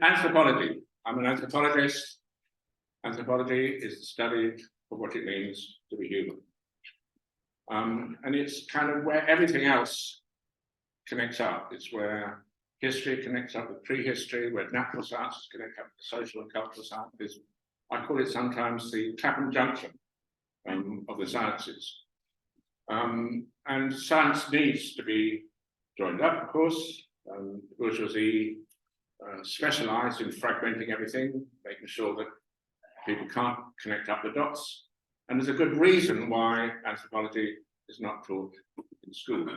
Anthropology. I'm an anthropologist. Anthropology is the study of what it means to be human. And it's kind of where everything else connects up. It's where history connects up with prehistory, where natural sciences connect up with social and cultural sciences. I call it sometimes the Clapham Junction of the sciences. And science needs to be joined up, of course. Bourgeoisie specialized in fragmenting everything, making sure that people can't connect up the dots. And there's a good reason why anthropology is not taught in schools.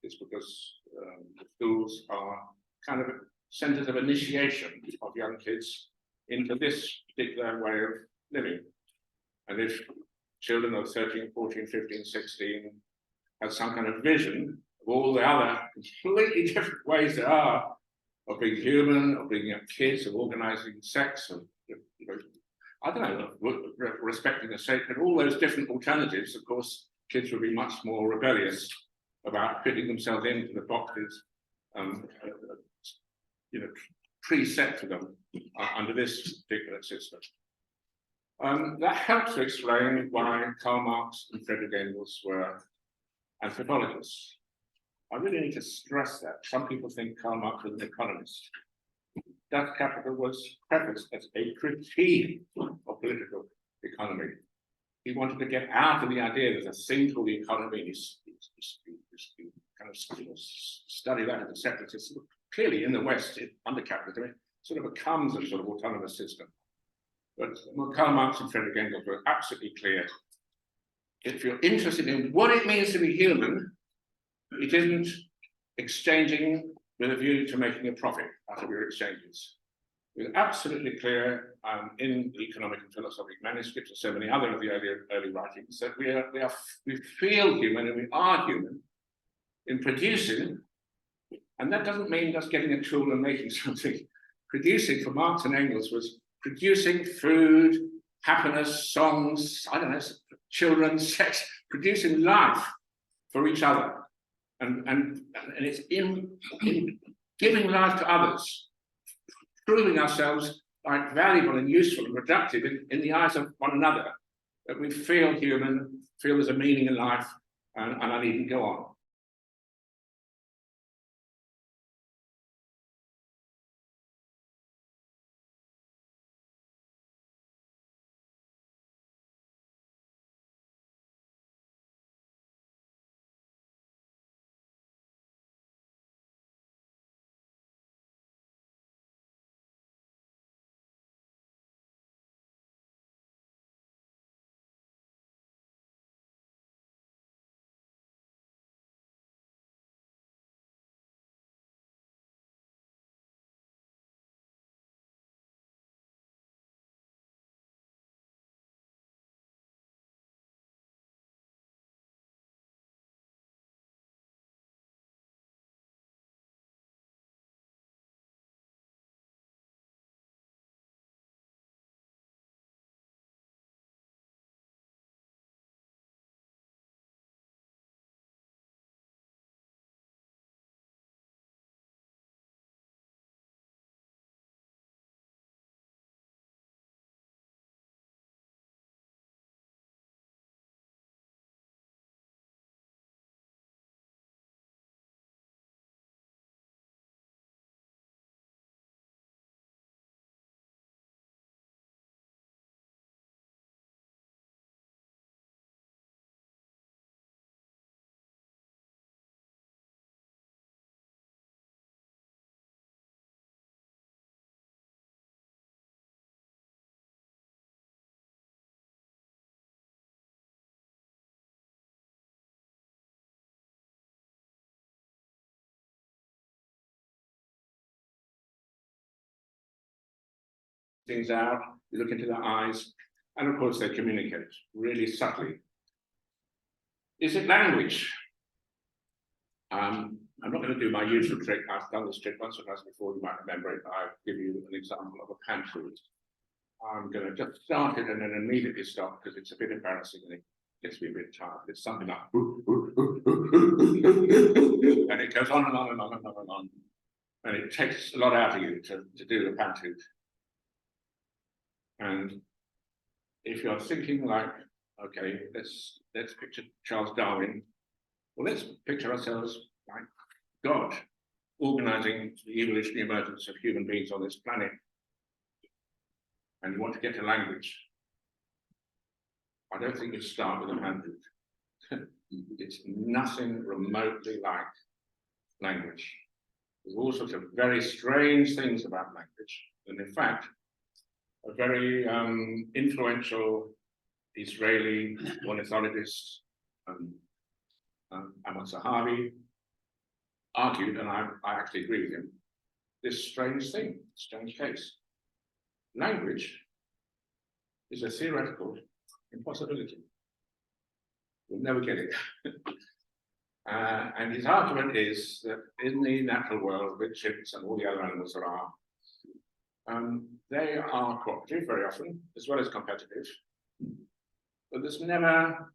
It's because the schools are kind of centers of initiation of young kids into this particular way of living. And if children of 13, 14, 15, 16 have some kind of vision of all the other completely different ways there are of being human, of bringing up kids, of organizing sex, of, I don't know, respecting the sacred, all those different alternatives, of course, kids will be much more rebellious about fitting themselves into the boxes, preset to them under this particular system. That helps to explain why Karl Marx and Friedrich Engels were anthropologists. I really need to stress that. Some people think Karl Marx was an economist. That Capital was prefaced as a critique of political economy. He wanted to get out of the idea that there's a thing called the economy, and he kind of study that as a separate system. Clearly, in the West, under capitalism, it sort of becomes a sort of autonomous system. But Karl Marx and Friedrich Engels were absolutely clear. If you're interested in what it means to be human, it isn't exchanging with a view to making a profit out of your exchanges. It's absolutely clear in the economic and philosophical manuscripts and so many other of the early writings that we feel human and we are human in producing, and that doesn't mean just getting a tool and making something. Producing for Marx and Engels was producing food, happiness, songs, I don't know, children, sex, producing life for each other. And it's in giving life to others, proving ourselves like valuable and useful and productive in the eyes of one another, that we feel human, feel there's a meaning in life, and I needn't go on. Things out, you look into their eyes, and of course they communicate really subtly. Is it language? I'm not going to do my usual trick. I've done this trick once or twice before, you might remember it. I'll give you an example of a pantry. I'm going to just start it and then immediately stop because it's a bit embarrassing and it gets me a bit tired. It's something like, and it goes on and on and on and on and on. And it takes a lot out of you to do the panthoot. And if you're thinking like, okay, let's picture Charles Darwin, well, let's picture ourselves like God organizing the evolutionary emergence of human beings on this planet. And you want to get to language. I don't think you start with a panthoot. It's nothing remotely like language. There's all sorts of very strange things about language. And in fact, a very influential Israeli ornithologist, Amos Zahavi, argued, and I actually agree with him, this strange thing, strange case. Language is a theoretical impossibility. We'll never get it. And his argument is that in the natural world, with chimps and all the other animals there are, they are cooperative very often, as well as competitive. But there's never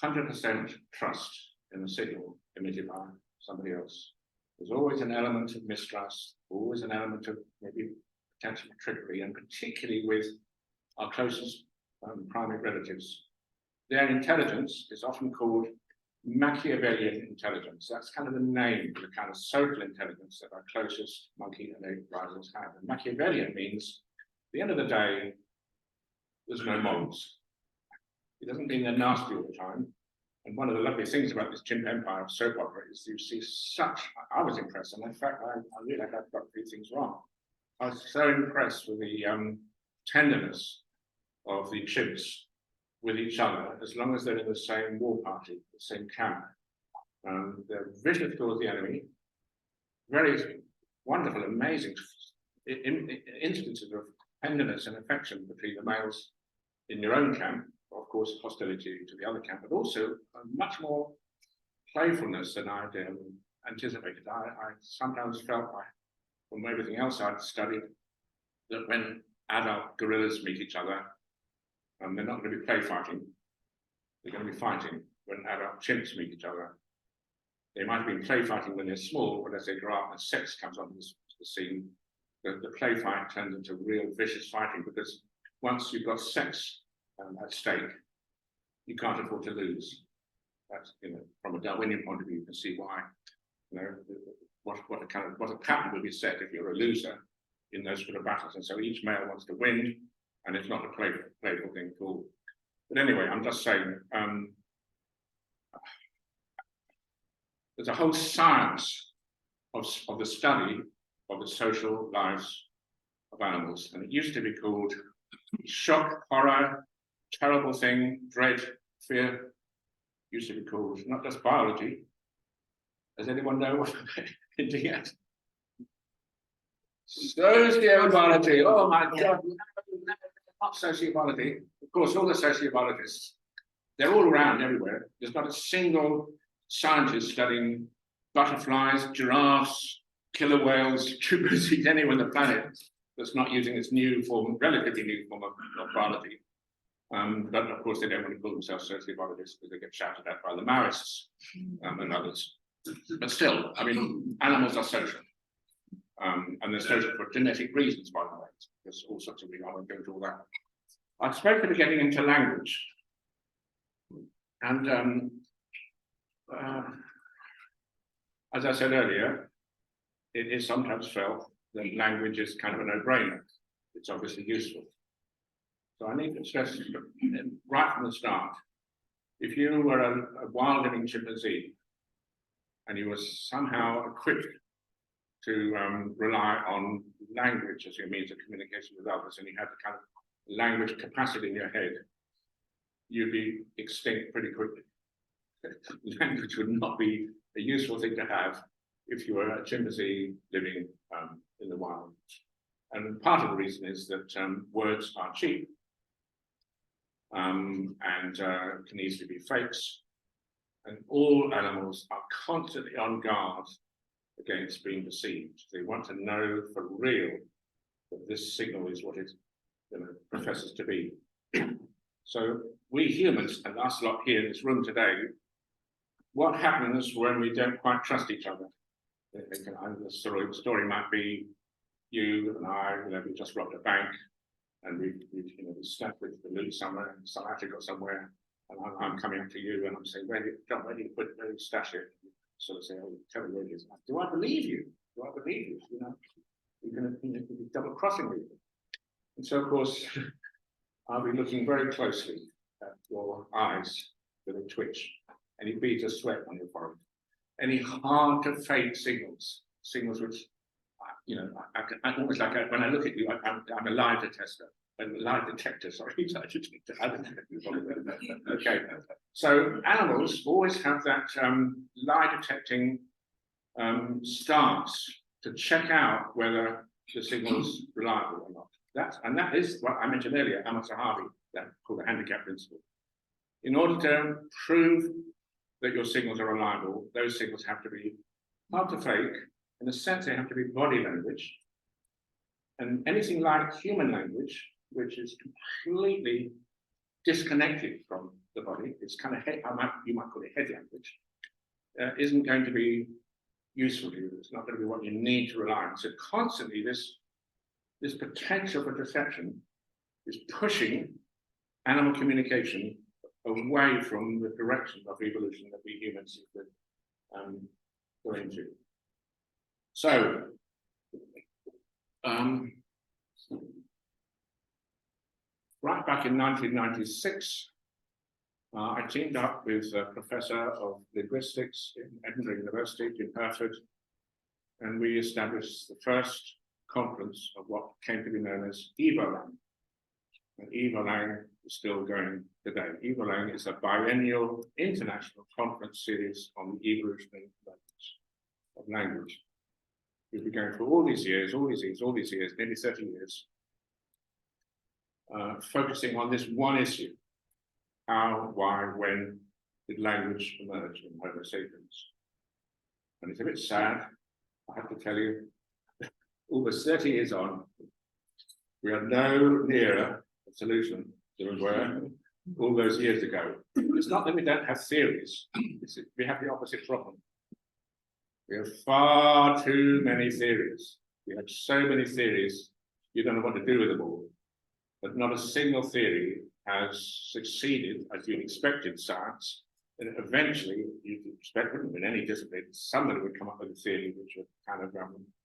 100% trust in the signal emitted by somebody else. There's always an element of mistrust, always an element of maybe potential trickery, and particularly with our closest primate relatives. Their intelligence is often called Machiavellian intelligence. That's kind of the name for the kind of social intelligence that our closest monkey and ape rivals have. And Machiavellian means, at the end of the day, there's no morals. It doesn't mean they're nasty all the time. And one of the lovely things about this chimp empire of soap opera is you see such, I was impressed, and in fact, I realized I've got a few things wrong. I was so impressed with the tenderness of the chimps with each other, as long as they're in the same war party, the same camp. They're vicious towards the enemy, very wonderful, amazing instances of tenderness and affection between the males in your own camp, of course, hostility to the other camp, but also much more playfulness than I'd anticipated. I sometimes felt, from everything else I'd studied, that when adult gorillas meet each other, they're not going to be play fighting, they're going to be fighting. When adult chimps meet each other, they might have been play fighting when they're small, but as they grow up and sex comes onto the scene, the play fight turns into real vicious fighting, because once you've got sex at stake, you can't afford to lose. That's, from a Darwinian point of view, you can see why. What a pattern would be set if you're a loser in those sort of battles. And so each male wants to win, and it's not a playful thing at all. But anyway, I'm just saying, there's a whole science of the study of the social lives of animals, and it used to be called shock, horror, terrible thing, dread, fear. Used to be called not just biology. Does anyone know what I'm hinting at? Sociobiology. Oh my God, no, not sociobiology. Of course, all the sociobiologists, they're all around everywhere. There's not a single scientist studying butterflies, giraffes, killer whales, chimpanzees, anywhere on the planet that's not using this new form, relatively new form of biology. But of course, they don't want to call themselves sociobiologists because they get shouted at by the Maoists and others. But still, I mean, animals are social. And they're social for genetic reasons, by the way. There's all sorts of reasons. I won't go into all that. I spoke to getting into language. And as I said earlier, it is sometimes felt that language is kind of a no-brainer. It's obviously useful. So I need to stress right from the start, if you were a wild living chimpanzee and you were somehow equipped to rely on language as your means of communication with others, and you had the kind of language capacity in your head, you'd be extinct pretty quickly. Language would not be a useful thing to have if you were a chimpanzee living in the wild. And part of the reason is that words are cheap and can easily be fakes. And all animals are constantly on guard against being deceived. They want to know for real that this signal is what it professes to be. So we humans, and us lot here in this room today, what happens when we don't quite trust each other? The story might be you and I, we just robbed a bank, and we stepped with the loot somewhere in South Africa or somewhere, and I'm coming up to you and I'm saying, where do you stash it? Sort of say, oh, tell me where it is. Do I believe you? Do I believe you? You're going to be double crossing me. And so, of course, I'll be looking very closely at your eyes with a twitch, any beads of sweat on your forehead, any hard to fake signals which, I almost like when I look at you, I'm a lie detector. Sorry. Okay. So animals always have that lie detecting stance to check out whether the signal's reliable or not. That is what I mentioned earlier, Amos Harvey, that called the handicap principle. In order to prove that your signals are reliable, those signals have to be hard to fake. In a sense, they have to be body language. And anything like human language, which is completely disconnected from the body, it's kind of you might call it head language, isn't going to be useful to you. It's not going to be what you need to rely on. So constantly, this potential for deception is pushing animal communication away from the direction of evolution that we humans could go into. So, right back in 1996, I teamed up with a professor of linguistics in Edinburgh University in Hertford, and we established the first conference of what came to be known as EVOLANG. And EVOLANG is still going today. EVOLANG is a biennial international conference series on the evolutionary of language. We've been going for all these years, nearly 30 years, focusing on this one issue: how, why, when did language emerge in Homo sapiens? And it's a bit sad, I have to tell you, almost 30 years on, we are no nearer a solution than we were all those years ago. It's not that we don't have theories, we have the opposite problem. We have far too many theories. We have so many theories, you don't know what to do with them all. But not a single theory has succeeded as you'd expect in science. And eventually, you'd expect in any discipline, somebody would come up with a theory which would kind of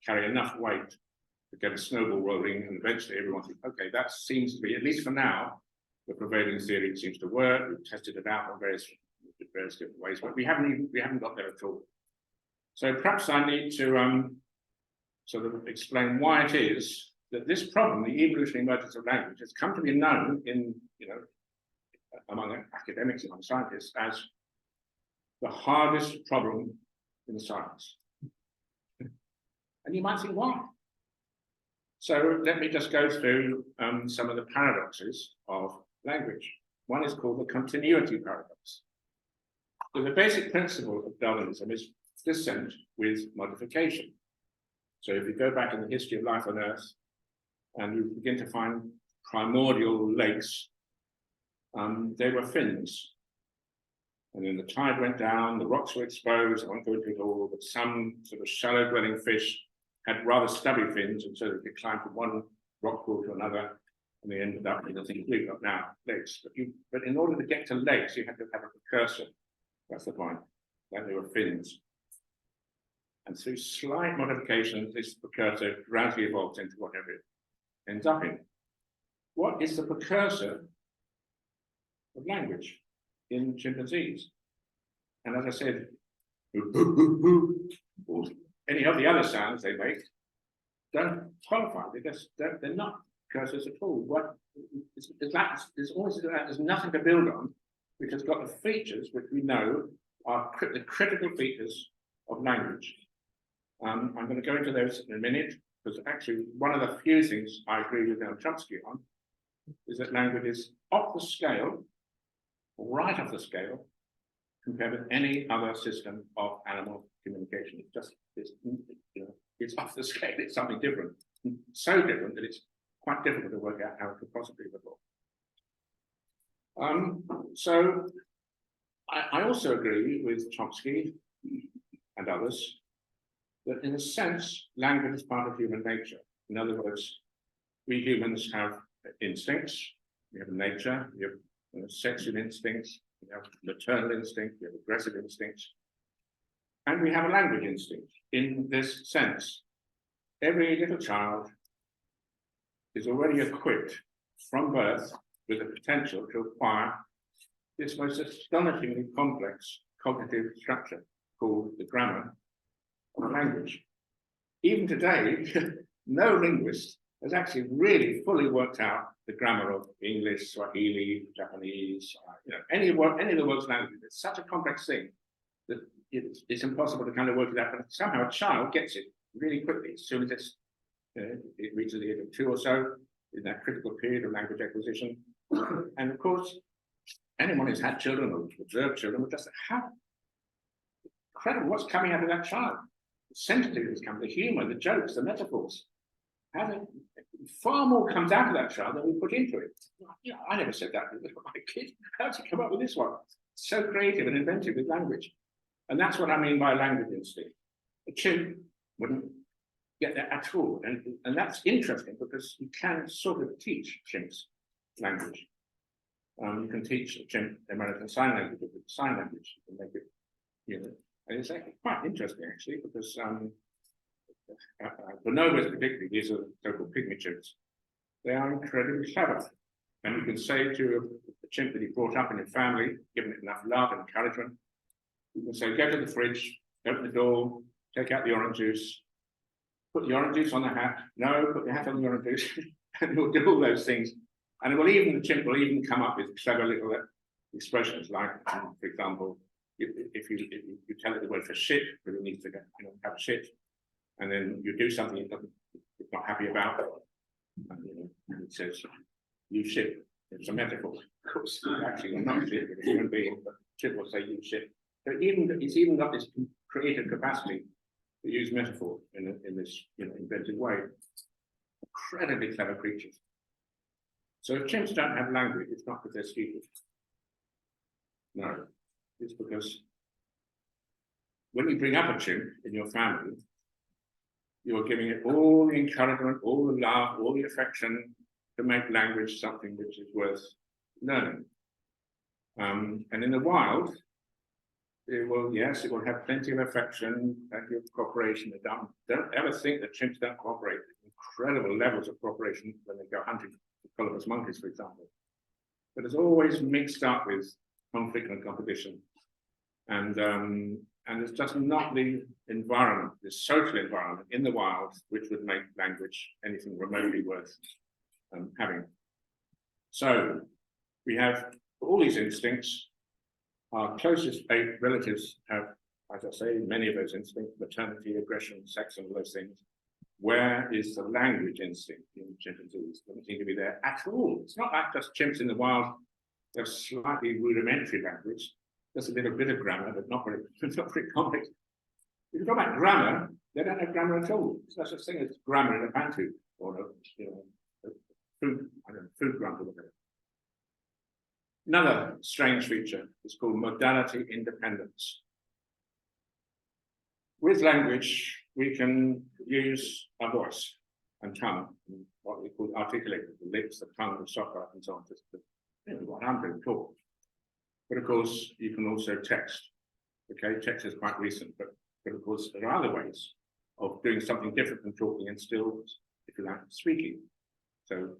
carry enough weight to get a snowball rolling, and eventually everyone thinks, okay, that seems to be, at least for now, the prevailing theory seems to work. We've tested it out on various different ways, but we haven't got there at all. So perhaps I need to sort of explain why it is that this problem, the evolutionary emergence of language, has come to be known in, among academics, among scientists, as the hardest problem in the science. And you might think, why? So let me just go through some of the paradoxes of language. One is called the continuity paradox. So the basic principle of Darwinism is descent with modification. So if you go back in the history of life on Earth and you begin to find primordial lakes, they were fins. And then the tide went down, the rocks were exposed, I won't go into it all, but some sort of shallow dwelling fish had rather stubby fins, and so they could climb from one rock pool to another, and they ended up in the thing we've got now, lakes. But in order to get to lakes, you had to have a precursor. That's the point. Then they were fins. And through slight modifications, this precursor gradually evolves into whatever it ends up in. What is the precursor of language in chimpanzees? And as I said, or any of the other sounds they make don't qualify. They're not precursors at all. It's almost like there's nothing to build on, which has got the features which we know are the critical features of language. I'm going to go into those in a minute, because actually one of the few things I agree with Chomsky on is that language is off the scale, right off the scale, compared with any other system of animal communication. It's off the scale. It's something different, so different that it's quite difficult to work out how it could possibly evolve. So I also agree with Chomsky and others that in a sense, language is part of human nature. In other words, we humans have instincts, we have nature, we have sexual instincts, we have maternal instinct, we have aggressive instincts, and we have a language instinct. In this sense, every little child is already equipped from birth with the potential to acquire this most astonishingly complex cognitive structure called the grammar of a language. Even today, no linguist has actually really fully worked out the grammar of English, Swahili, Japanese, any of the world's languages. It's such a complex thing that it's impossible to kind of work it out. But somehow a child gets it really quickly as soon as it reaches the age of 2 or so, in that critical period of language acquisition. And of course, anyone who's had children or observed children will just say, how incredible, what's coming out of that child? The sensitivities come, the humor, the jokes, the metaphors. Far more comes out of that child than we put into it. I never said that with my kid. How did you come up with this one? So creative and inventive with language. And that's what I mean by language instinct. A chimp wouldn't get that at all. And that's interesting because you can sort of teach chimps language. You can teach a chimp American Sign Language with sign language and make it, and it's actually quite interesting actually because bonobos particularly, these are so-called pygmy chimps, they are incredibly clever. And you can say to a chimp that you brought up in your family, giving it enough love and encouragement, you can say, go to the fridge, open the door, take out the orange juice, put the orange juice on the hat, no, put the hat on the orange juice, and you'll do all those things. And the chimp will even come up with clever little expressions like, for example, if you tell it the word for shit, but it needs to have a shit, and then you do something it's not happy about, and it says, you shit. It's a metaphor. Of course, actually, you're not shit, you're a human being, but chimp will say you shit. So it's even got this creative capacity to use metaphor in this inventive way. Incredibly clever creatures. So if chimps don't have language, it's not because they're stupid. No, it's because when you bring up a chimp in your family, you're giving it all the encouragement, all the love, all the affection to make language something which is worth learning. And in the wild, it will have plenty of affection, plenty of cooperation. Don't ever think that chimps don't cooperate. Incredible levels of cooperation when they go hunting with colobus monkeys, for example. But it's always mixed up with conflict and competition. And it's just not the environment, the social environment in the wild, which would make language anything remotely worth having. So we have all these instincts. Our closest relatives have, as I say, many of those instincts: maternity, aggression, sex, and all those things. Where is the language instinct in chimpanzees? Doesn't seem to be there at all. It's not like just chimps in the wild. They have slightly rudimentary language, just a bit of grammar, but not very complex. If you talk about grammar, they don't have grammar at all. There's no such thing as grammar in a Bantu or a food grunt or whatever. Another strange feature is called modality independence. With language, we can use our voice and tongue, and what we call articulated, the lips, the tongue, the socket, and so on, just what I'm doing, talk. But of course, you can also text. Okay, text is quite recent, but of course, there are other ways of doing something different than talking and still, if you like, speaking. So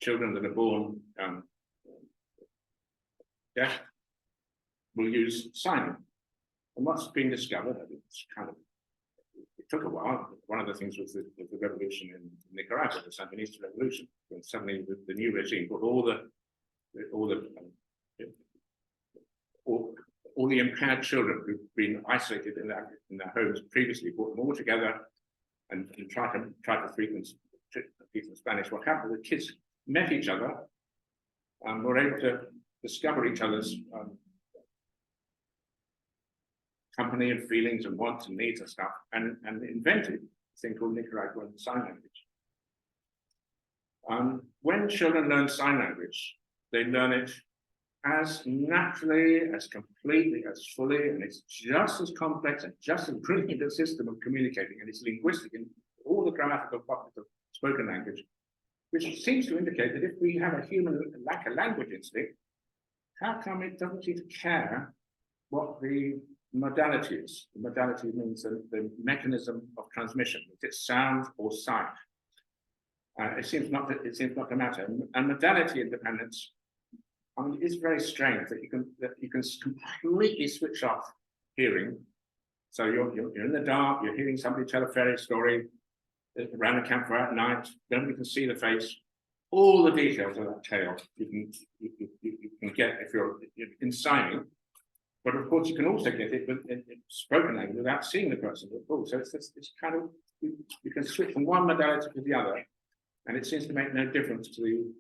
children that are born deaf will use signing. And what's been discovered, it's it took a while. One of the things was the revolution in Nicaragua, the Sandinista revolution, when suddenly the new regime put all the impaired children who've been isolated in their homes previously, brought them all together and tried to teach them Spanish. What happened? The kids met each other and were able to discover each other's company and feelings and wants and needs and stuff, and invented a thing called Nicaraguan Sign Language. When children learn sign language, they learn it as naturally, as completely, as fully, and it's just as complex and just as brilliant a system of communicating, and it's linguistic in all the grammatical properties of spoken language, which seems to indicate that if we have a human like a language instinct, how come it doesn't seem to care what the modality is? The modality means the mechanism of transmission. Is it sound or sight? It seems not to matter. And modality independence, I mean, it's very strange that you can completely switch off hearing. So you're in the dark, you're hearing somebody tell a fairy story around a campfire at night. Nobody can see the face. All the details of that tale you can get if you're in signing. But of course, you can also get it in spoken language without seeing the person at all. So it's kind of, you can switch from one modality to the other, and it seems to make no difference to the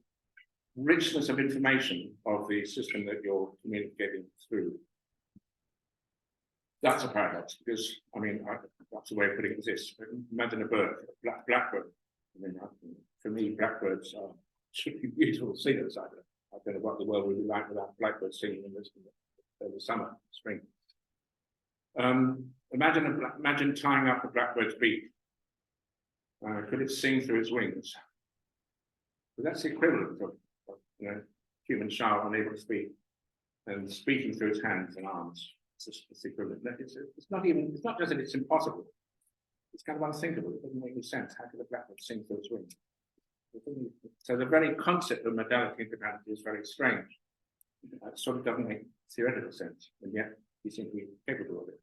richness of information of the system that you're communicating through. That's a paradox, because, I mean, that's the way of putting it is this. Imagine a bird, a blackbird. I mean, for me, blackbirds are truly beautiful singers. I don't know what the world would be like without blackbirds singing in the summer, spring. Imagine tying up a blackbird's beak. Could it sing through its wings? But that's the equivalent of human child unable to speak and speaking through its hands and arms. It's equivalent. It's not just that it's impossible. It's kind of unthinkable. It doesn't make any sense. How could a blackbird sing through its wings? So the very concept of modality independence is very strange. It sort of doesn't make theoretical sense, and yet we seem to be capable of it.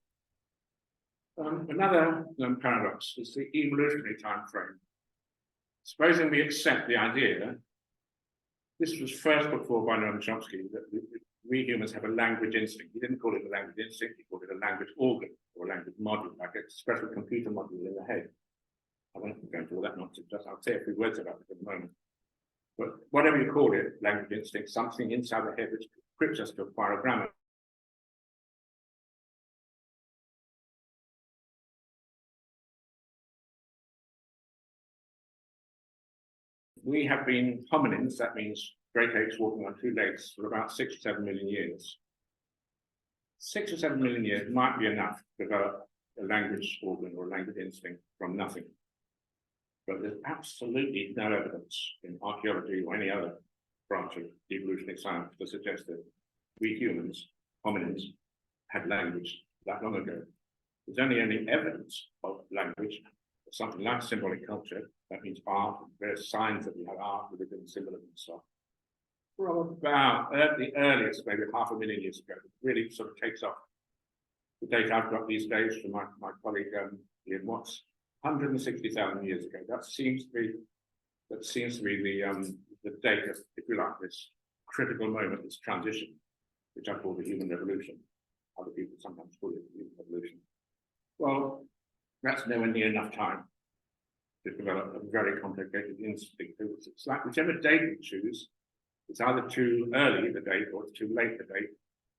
Another paradox is the evolutionary time frame. Supposing we accept the idea, this was first put forward by Noam Chomsky, that we humans have a language instinct. He didn't call it a language instinct, he called it a language organ or a language module, like a special computer module in the head. I won't go into all that nonsense, I'll say a few words about it at the moment. But whatever you call it, language instinct, something inside the head which equips us to acquire a grammar. We have been hominins, that means great apes walking on two legs, for about 6 or 7 million years. 6 or 7 million years might be enough to develop a language organ or a language instinct from nothing. But there's absolutely no evidence in archaeology or any other branch of evolutionary science to suggest that we humans, hominins, had language that long ago. There's only any evidence of language, something like symbolic culture, that means art, and various signs that we have art, religion, symbolism, and so on. From about the earliest, maybe 500,000 years ago, it really sort of takes off. The data I've got these days from my colleague Ian Watts, 160,000 years ago. That seems to be the date of, if you like, this critical moment, this transition, which I call the human revolution. Other people sometimes call it the human revolution. Well, that's nowhere near enough time to develop a very complicated instinct. It's like whichever date you choose, it's either too early the date or it's too late the date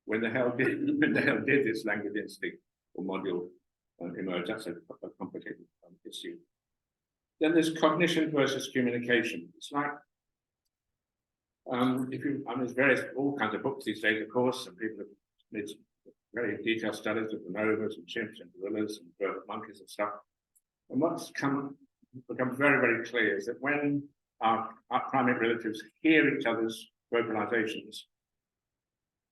when the hell did this language instinct or module emerge. That's a complicated issue. Then there's cognition versus communication. It's like there's all kinds of books these days, of course, and people have made very detailed studies of bonobos and chimps and gorillas and monkeys and stuff. And what's become very, very clear is that when our primate relatives hear each other's vocalizations,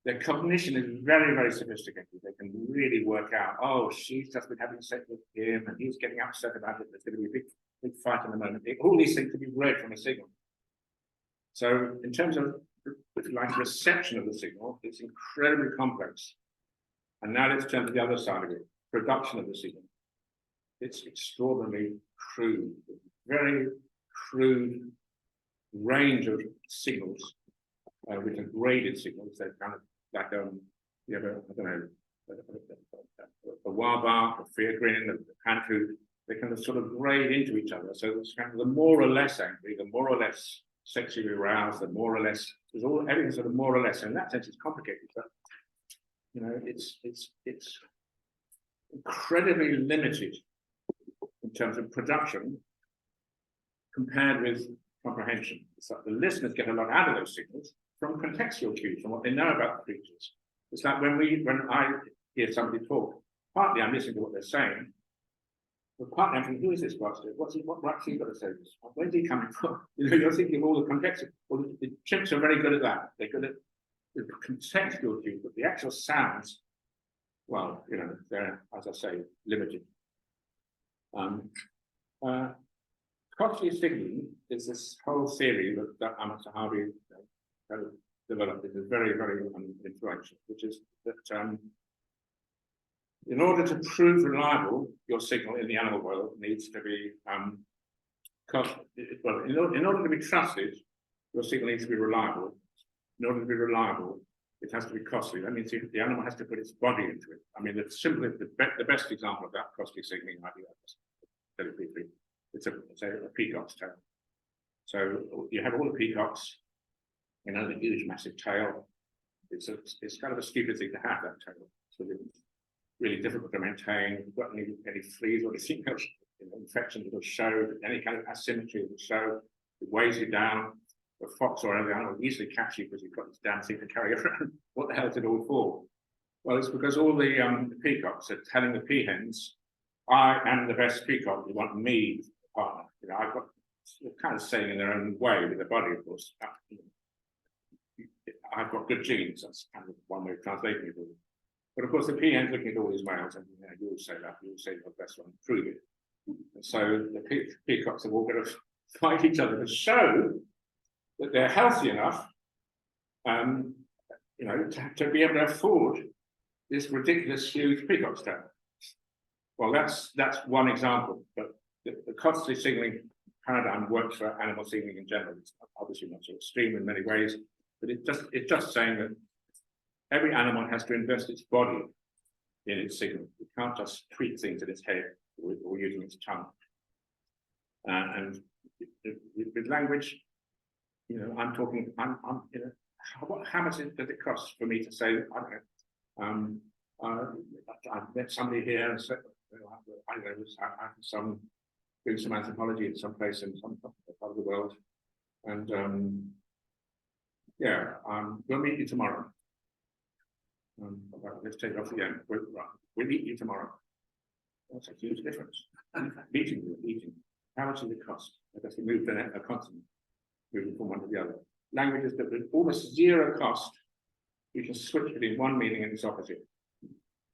their cognition is very, very sophisticated. They can really work out, oh, she's just been having sex with him and he's getting upset about it. There's going to be a big fight in a moment. All these things can be read from a signal. So in terms of, if you like, reception of the signal, it's incredibly complex. And now let's turn to the other side of it, production of the signal. It's extraordinarily crude, very crude range of signals, which are graded signals. They're kind of like, you have a wabak, a fear grin, a pantu. They kind of sort of grade into each other. So it's kind of the more or less angry, the more or less sexually aroused, the more or less, everything's sort of more or less. So in that sense, it's complicated, but it's incredibly limited in terms of production compared with comprehension. So the listeners get a lot out of those signals, from contextual cues, from what they know about the creatures. It's like when I hear somebody talk, partly I'm listening to what they're saying, but partly I'm thinking, who is this bastard? What's he got to say? Where's he coming from? You're thinking of all the context. Well, the chimps are very good at that. They're good at the contextual cues, but the actual sounds, well, they're, as I say, limited. Costly signaling is this whole theory that Amateur Harvey developed. It is very, very influential, which is that in order to prove reliable, your signal in the animal world needs to be, in order to be trusted, your signal needs to be reliable. In order to be reliable, it has to be costly. That means the animal has to put its body into it. I mean, the best example of that costly signaling might be it's a peacock's tail. So you have all the peacocks, the huge, massive tail. It's kind of a stupid thing to have, that tail. So it's really difficult to maintain. If you've got any fleas or anything else, infections will show, any kind of asymmetry will show. It weighs you down. A fox or anything will easily catch you because you've got this damn thing to carry around. What the hell is it all for? Well, it's because all the peacocks are telling the peahens, I am the best peacock. You want me, partner. I've got kind of saying in their own way with their body, of course. I've got good genes. That's kind of one way of translating it. But of course, the peahens looking at all these males and you'll say that. You'll say you're the best one. Prove it. And so the peacocks are all going to fight each other to show that they're healthy enough, to be able to afford this ridiculous huge peacock's tail. Well, that's one example, but the costly signaling paradigm works for animal signaling in general. It's obviously not so extreme in many ways, but it's just saying that every animal has to invest its body in its signal. It can't just tweak things in its head or using its tongue. And with language, I'm talking. How much does it cost for me to say? I don't know. I've met somebody here and said, I don't know, doing some anthropology in some place in some part of the world, and we'll meet you tomorrow. Let's take it off again. We'll meet you tomorrow. That's a huge difference. Meeting. How much does it cost? I guess we moved a continent, moving from one to the other. Languages that with almost zero cost, you can switch between one meaning and its opposite.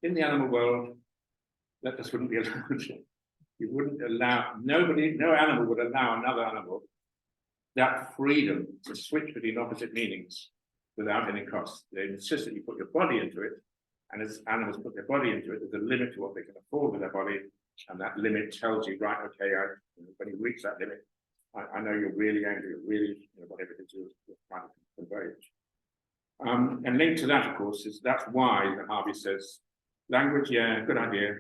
In the animal world, that just wouldn't be allowed. You wouldn't allow, no animal would allow another animal that freedom to switch between opposite meanings without any cost. They insist that you put your body into it, and as animals put their body into it, there's a limit to what they can afford with their body, and that limit tells you, right, okay, when you reach that limit, I know you're really angry, you're really, whatever it is you're trying to convey. And linked to that, of course, that's why Harvey says, language, yeah, good idea,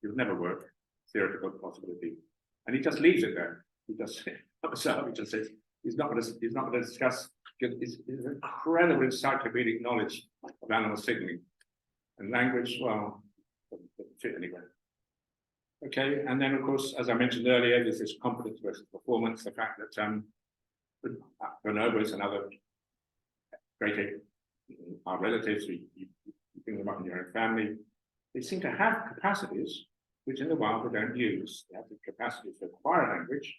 it'll never work, theoretical possibility. And he just leaves it there. He just says, he's not going to discuss his incredible encyclopedic knowledge of animal signaling. And language, well, doesn't fit anywhere. Okay, and then of course, as I mentioned earlier, there's this competence versus performance, the fact that bonobos and other great our relatives, you bring them up in your own family, they seem to have capacities which in the wild they don't use. They have the capacity to acquire language,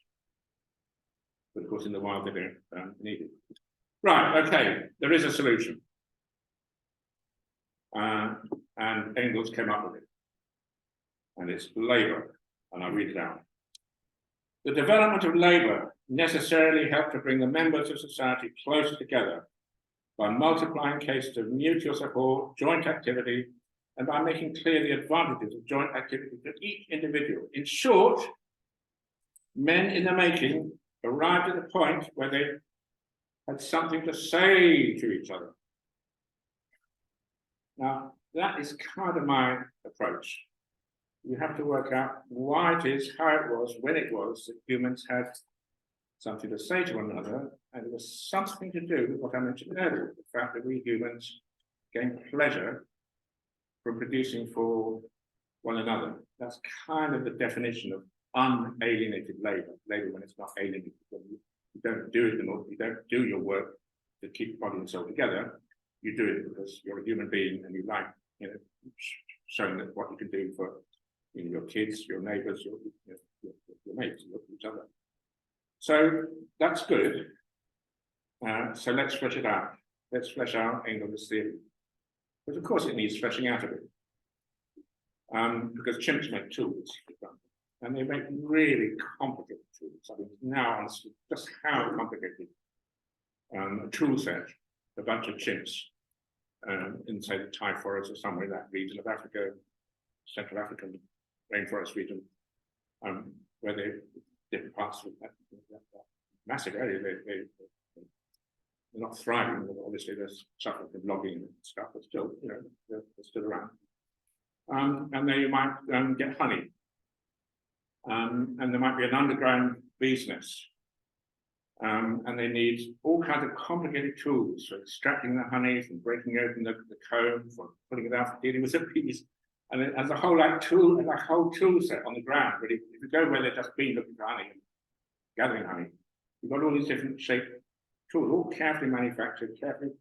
but of course in the wild they don't need it. Right, okay, there is a solution. And Engels came up with it. And it's labor, and I read it out. The development of labor necessarily helped to bring the members of society closer together by multiplying cases of mutual support, joint activity, and by making clear the advantages of joint activity to each individual. In short, men in the making arrived at the point where they had something to say to each other. Now, that is kind of my approach. You have to work out why it is, how it was, when it was that humans had something to say to one another, and it was something to do with what I mentioned earlier, the fact that we humans gain pleasure from producing for one another. That's kind of the definition of unalienated labor, labor when it's not alienated. You don't do it anymore, you don't do your work to keep body and soul together, you do it because you're a human being and you like, showing that what you can do for your kids, your neighbours, your mates, each other. So that's good. So let's flesh it out. Let's flesh out Engels' theory. But of course it needs fleshing out of it. Because chimps make tools, and they make really complicated tools. I mean, now honestly, just how complicated a tool set a bunch of chimps in, say, the Thai forest or somewhere in that region of Africa, Central African rainforest region, where they different parts of that massive area, they're not thriving. Obviously, they're suffering from logging and stuff, but still, they're still around. And then you might get honey, and there might be an underground bee's nest, and they need all kinds of complicated tools for extracting the honey, from breaking open the comb, for putting it out, for dealing with the bees, and the whole tool set on the ground. But if you go where they've just been looking for honey and gathering honey, you've got all these different shaped tools, all carefully manufactured, carefully.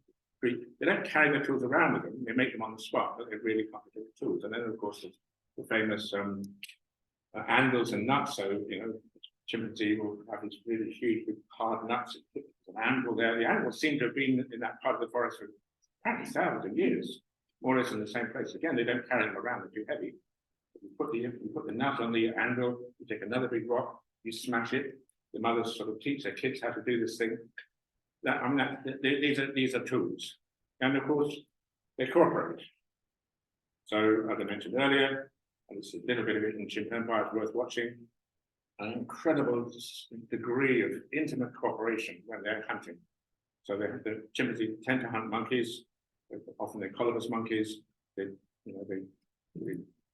They don't carry the tools around with them; they make them on the spot, but they're really complicated tools. And then, of course, the famous anvils and nuts. So, chimpanzee will have these really huge, big, hard nuts. An anvil there. The anvils seem to have been in that part of the forest for apparently thousands of years, more or less in the same place. Again, they don't carry them around; they're too heavy. You put the nut on the anvil. You take another big rock, you smash it. The mothers sort of teach their kids how to do this thing. These are tools, and of course they cooperate. So, as I mentioned earlier, and it's a little bit of it in Chimp Empire, it's worth watching. An incredible degree of intimate cooperation when they're hunting. So the chimpanzees tend to hunt monkeys. Often they're colobus monkeys.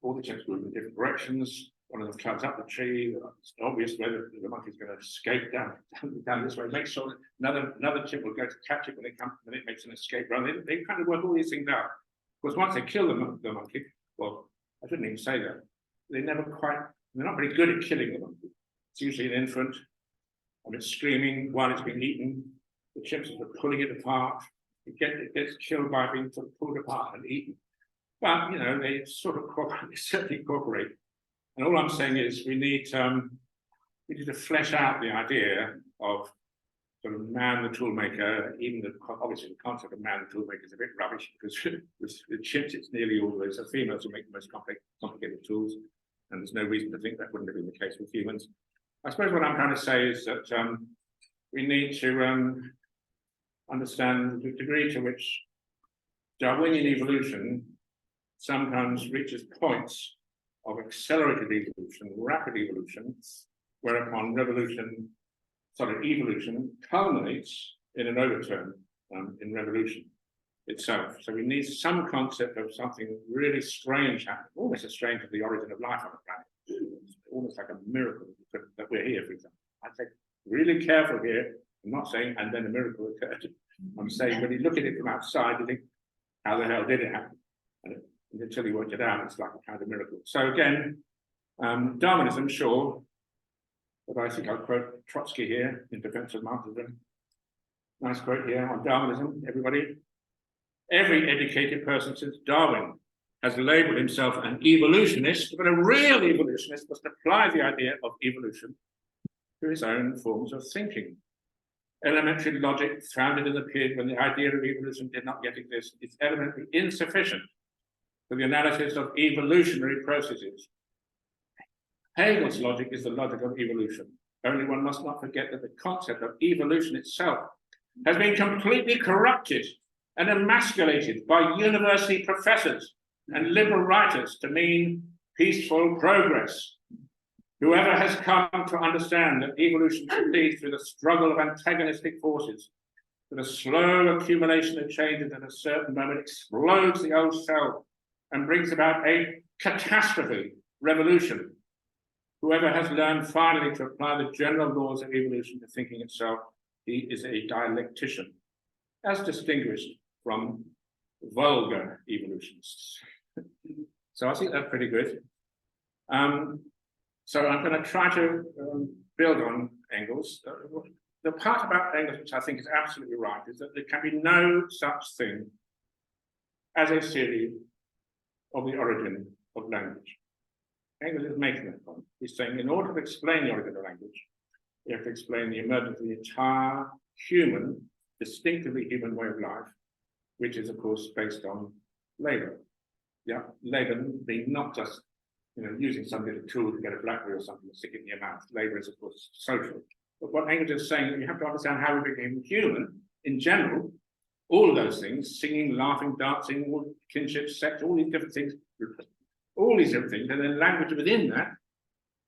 All the chimps move in different directions. One of them climbs up the tree. It's obvious whether the monkey's going to escape down this way. Make sure that another chimp will go to catch it when it makes an escape run. They kind of work all these things out. Of course, once they kill the monkey, well, I shouldn't even say that. They're not very good at killing the monkey. It's usually an infant, and it's screaming while it's being eaten. The chimps are pulling it apart. It gets killed by being sort of pulled apart and eaten. But they sort of cooperate. They certainly cooperate. And all I'm saying is we need to flesh out the idea of sort of man the toolmaker. Obviously the concept of man the toolmaker is a bit rubbish, because with chimps it's nearly always the females who make the most complicated tools, and there's no reason to think that wouldn't have been the case with humans. I suppose what I'm trying to say is that we need to understand the degree to which Darwinian evolution sometimes reaches points of accelerated evolution, rapid evolution, whereupon evolution culminates in an overturn in revolution itself. So we need some concept of something really strange happening, almost as strange as the origin of life on the planet. It's almost like a miracle that we're here, for example. I'd say really careful here. I'm not saying and then a miracle occurred. I'm saying when you look at it from outside, you think, how the hell did it happen? And until you work it out, it's like a kind of miracle. So again, Darwinism, sure, but I think I'll quote Trotsky here in defense of Marxism. Nice quote here on Darwinism, everybody. Every educated person since Darwin has labeled himself an evolutionist, but a real evolutionist must apply the idea of evolution to his own forms of thinking. Elementary logic founded in the period when the idea of evolution did not yet exist is evidently insufficient for the analysis of evolutionary processes. Hegel's logic is the logic of evolution. Only one must not forget that the concept of evolution itself has been completely corrupted and emasculated by university professors and liberal writers to mean peaceful progress. Whoever has come to understand that evolution proceeds through the struggle of antagonistic forces, that a slow accumulation of changes at a certain moment explodes the old cell and brings about a catastrophe, revolution. Whoever has learned finally to apply the general laws of evolution to thinking itself, he is a dialectician, as distinguished from vulgar evolutionists. So I think that's pretty good. So I'm going to try to build on Engels. the part about English, which I think is absolutely right, is that there can be no such thing as a theory of the origin of language. Engels is making that point. He's saying in order to explain the origin of language, you have to explain the emergence of the entire human, distinctively human way of life, which is, of course, based on labor. Yeah, labor being not just using some little tool to get a BlackBerry or something and stick it in your mouth. Labor is, of course, social. But what Engels is saying, you have to understand how we became human in general. All of those things, singing, laughing, dancing, all kinship, sex, all these different things, and then language within that,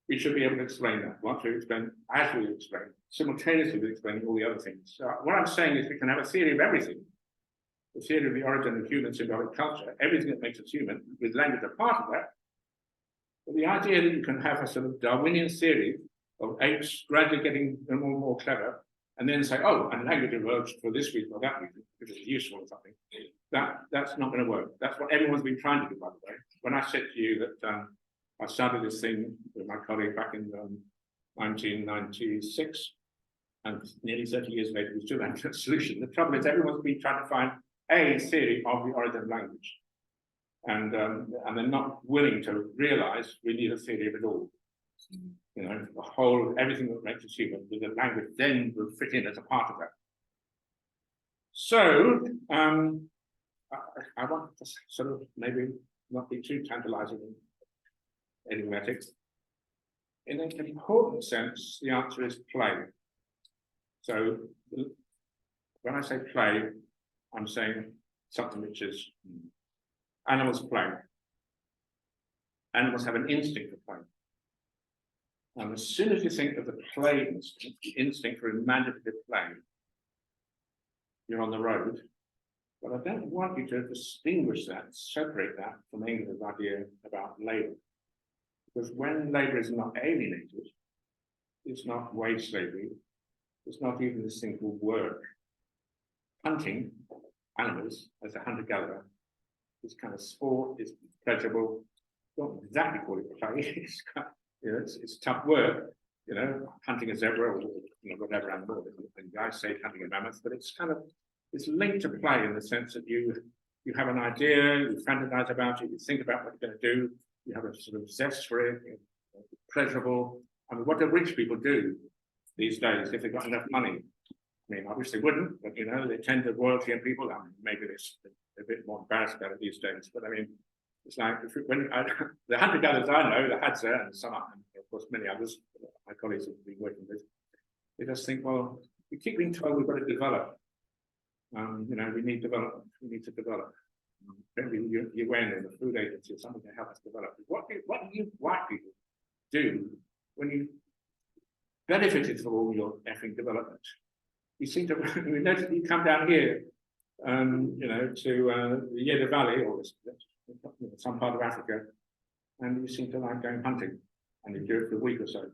we should be able to explain that. Once we explain, as we explain, simultaneously with explaining all the other things. So what I'm saying is we can have a theory of everything, the theory of the origin of human symbolic culture, everything that makes us human, with language a part of that. But the idea that you can have a sort of Darwinian theory of apes gradually getting more and more clever, and then say, oh, and language emerged for this reason or that reason, which is useful or something, that's not going to work. That's what everyone's been trying to do, by the way. When I said to you that I started this thing with my colleague back in 1996, and nearly 30 years later, we still haven't got a solution. The trouble is everyone's been trying to find a theory of the origin of language. And they're not willing to realize we need a theory of it all. The whole, everything that makes us human, with the language then will fit in as a part of that. So, I want to sort of maybe not be too tantalizing and enigmatic. In an important sense, the answer is play. So, when I say play, I'm saying something which is animals play. Animals have an instinct for play. And as soon as you think of the play instinct, the instinct for imaginative play, you're on the road. But I don't want you to distinguish that, separate that from Engels' idea about labour. Because when labour is not alienated, it's not wage slavery, it's not even this thing called work. Hunting animals as a hunter-gatherer is kind of sport, it's pleasurable. Don't exactly call it play. It's tough work, hunting a zebra or whatever animal. And guys say hunting a mammoth, but it's linked to play in the sense that you have an idea, you fantasize about it, you think about what you're going to do, you have a sort of zest for it, pleasurable. I mean, what do rich people do these days if they've got enough money? I mean, I wish they wouldn't, but they tend to royalty and people. I mean, maybe they're a bit more embarrassed about it these days. But I mean, it's like the hunter-gatherers I know, the Hadza and some, and of course many others, my colleagues have been working with, they just think, well, we keep being told we've got to develop. We need development. We need to develop. Maybe the UN or the Food Agency or something to help us develop. What do you white people do when you benefited from all your effing development? You seem to, we notice you come down here, to the Yeda Valley or some part of Africa, and you seem to like going hunting, and you do it for a week or so.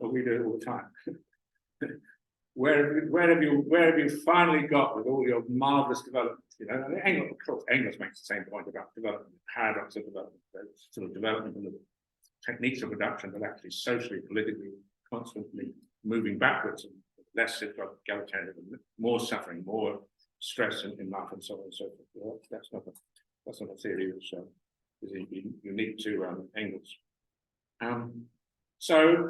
But we do it all the time. Where have you finally got with all your marvelous development? And Engels, of course, Engels makes the same point about development, the paradox of development, sort of development and the techniques of production, but actually socially, politically, constantly moving backwards and less egalitarian, more suffering, more stress in life, and so on and so forth. Well, that's not a theory which is unique to Engels. So,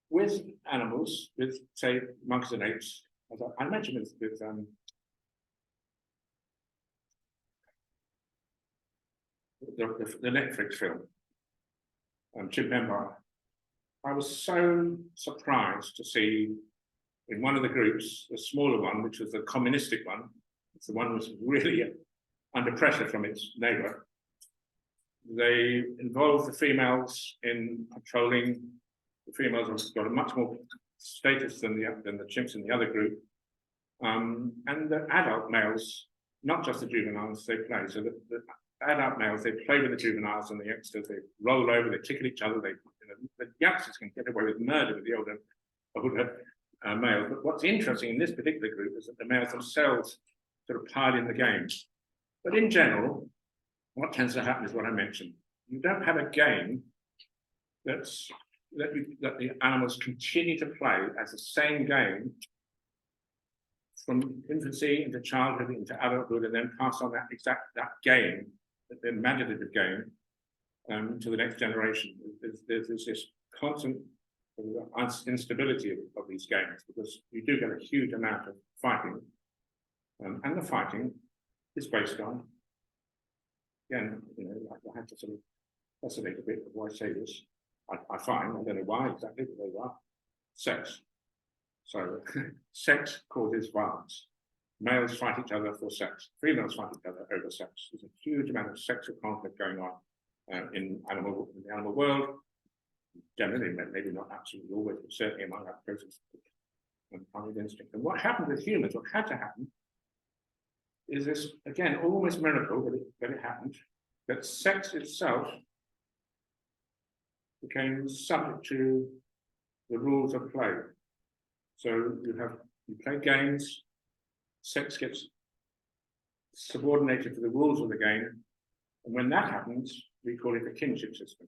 with animals, with say monkeys and apes, as I mentioned with the Netflix film, Chimp Empire, I was so surprised to see in one of the groups, the smaller one, which was the communistic one, it's the one that was really under pressure from its neighbor. They involved the females in patrolling. The females have got a much more status than the chimps in the other group. And the adult males, not just the juveniles, they play. So the adult males, they play with the juveniles and the youngsters, they roll over, they tickle each other. The youngsters can get away with murder with the older males. But what's interesting in this particular group is that the males themselves sort of pile in the game. But in general, what tends to happen is what I mentioned. You don't have a game that's that the animals continue to play as the same game from infancy into childhood into adulthood, and then pass on that game, the imaginative game, to the next generation. There's this constant instability of these games, because you do get a huge amount of fighting, and the fighting is based on, again, I have to sort of fascinate a bit of why I say this. I find, I don't know why exactly, but there you are, sex. So sex causes violence. Males fight each other for sex. Females fight each other over sex. There's a huge amount of sexual conflict going on in the animal world. Generally, maybe not absolutely always, but certainly among our processes and primary instinct. And what happened with humans, what had to happen, is this, again, almost miracle that it happened, that sex itself became subject to the rules of play. So you play games, sex gets subordinated to the rules of the game, and when that happens, we call it a kinship system.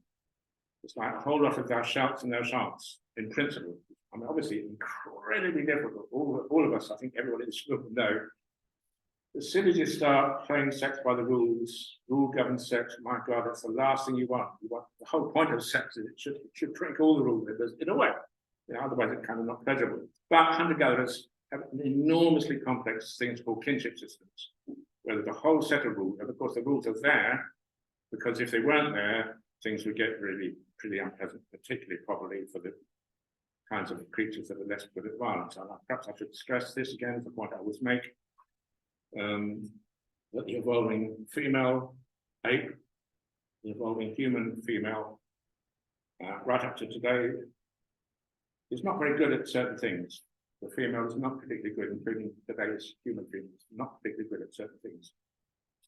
It's like a whole lot of thou shalts and thou shan'ts in principle. I mean, obviously, incredibly difficult. All of us, I think everyone in this room will know. As soon as you start playing sex by the rules, rule governs sex, my God, that's the last thing you want. The whole point of sex is it should break all the rules in a way. Otherwise, it's kind of not pleasurable. But hunter-gatherers have enormously complex things called kinship systems, where there's a whole set of rules. And of course, the rules are there because if they weren't there, things would get really pretty unpleasant, particularly probably for the kinds of creatures that are less good at violence. Perhaps I should stress this again as a point I always make. That the evolving female ape, the evolving human female, right up to today, is not very good at certain things. The female is not particularly good, including today's human females, not particularly good at certain things.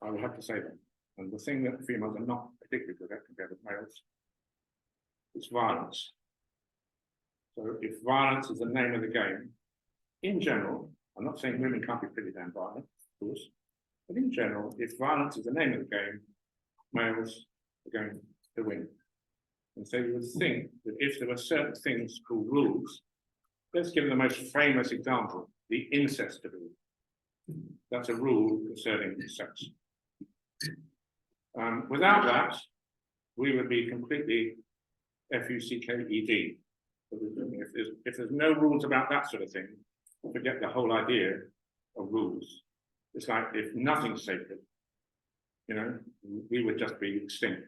I will have to say that. And the thing that females are not particularly good at compared with males is violence. So if violence is the name of the game, in general, I'm not saying women can't be pretty damn violent, of course, but in general, if violence is the name of the game, males are going to win. And so you would think that if there were certain things called rules, let's give the most famous example, the incest rule. That's a rule concerning sex. Without that, we would be completely F-U-C-K-E-D. If there's no rules about that sort of thing, forget the whole idea of rules. It's like if nothing's sacred, we would just be extinct.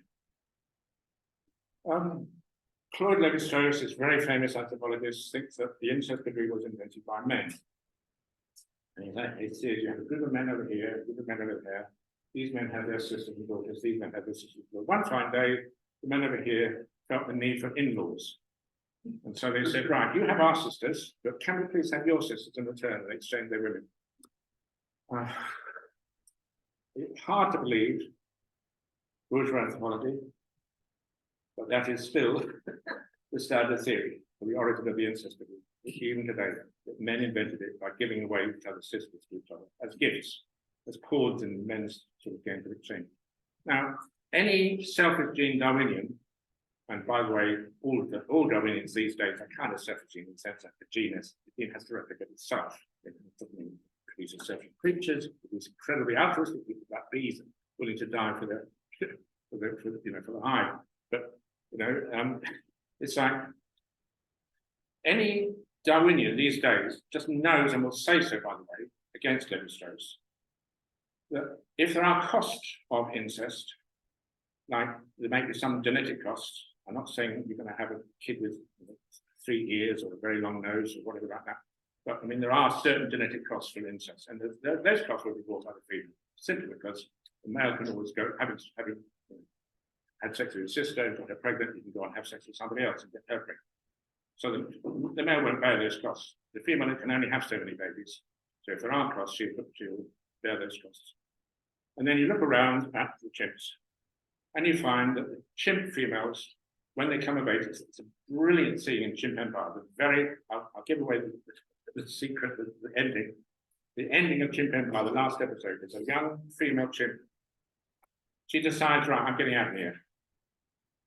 Claude Lévi-Strauss, this very famous anthropologist, thinks that the incest degree was invented by men. And he says you have a group of men over here, a group of men over there. These men have their sisters and daughters, these men have their sisters and daughters. One fine day, the men over here felt the need for in-laws. And so they said, right, you have our sisters, but can we please have your sisters in return and exchange their women? It's hard to believe, bourgeois anthropology, but that is still the standard theory of the origin of the incest degree, even today, that men invented it by giving away each other's sisters to each other as gifts, as pawns in men's sort of games of exchange. Now, any selfish gene Darwinian, and by the way, all Darwinians these days are kind of selfish gene in the sense that the gene has to replicate itself. It produces certain creatures, it produces incredibly altruistic people like bees, willing to die for the hive. But it's like any Darwinian these days just knows, and will say so, by the way, against Lévi-Strauss, that if there are costs of incest, like there may be some genetic costs. I'm not saying you're going to have a kid with 3 ears or a very long nose or whatever like that, but I mean there are certain genetic costs for incest, and those costs will be brought by the female simply because the male can always go having had sex with his sister and got her pregnant, you can go and have sex with somebody else and get her pregnant. So the male won't bear those costs. The female can only have so many babies. So if there are costs, she'll bear those costs. And then you look around at the chimps, and you find that the chimp females, when they come of age, it's a brilliant scene in Chimp Empire. I'll give away the secret, the ending. The ending of Chimp Empire, the last episode, is a young female chimp. She decides, right, I'm getting out of here.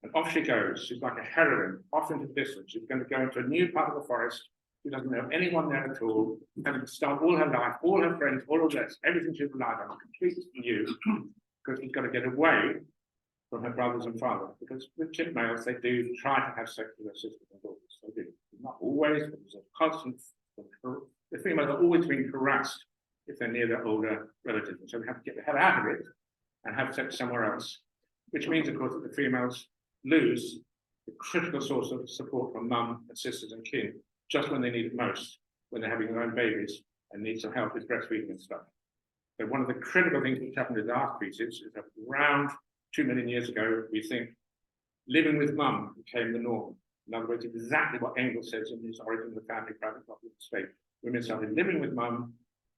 And off she goes. She's like a heroine, off into the distance. She's going to go into a new part of the forest. She doesn't know anyone there at all, having to start all her life, all her friends, all of this, everything she's relied on, completely new, because she's got to get away from her brothers and father. Because with chimp males, they do try to have sex with their sisters and daughters. They do. Not always, but there's a constant. The females are always being harassed if they're near their older relatives. And so they have to get the hell out of it and have sex somewhere else, which means, of course, that the females lose the critical source of support from mum and sisters and kin just when they need it most, when they're having their own babies and need some help with breastfeeding and stuff. So one of the critical things which happened in our species is that around 2 million years ago, we think living with mum became the norm. In other words, exactly what Engels says in his Origin of the Family, Private Property of the State. Women started living with mum.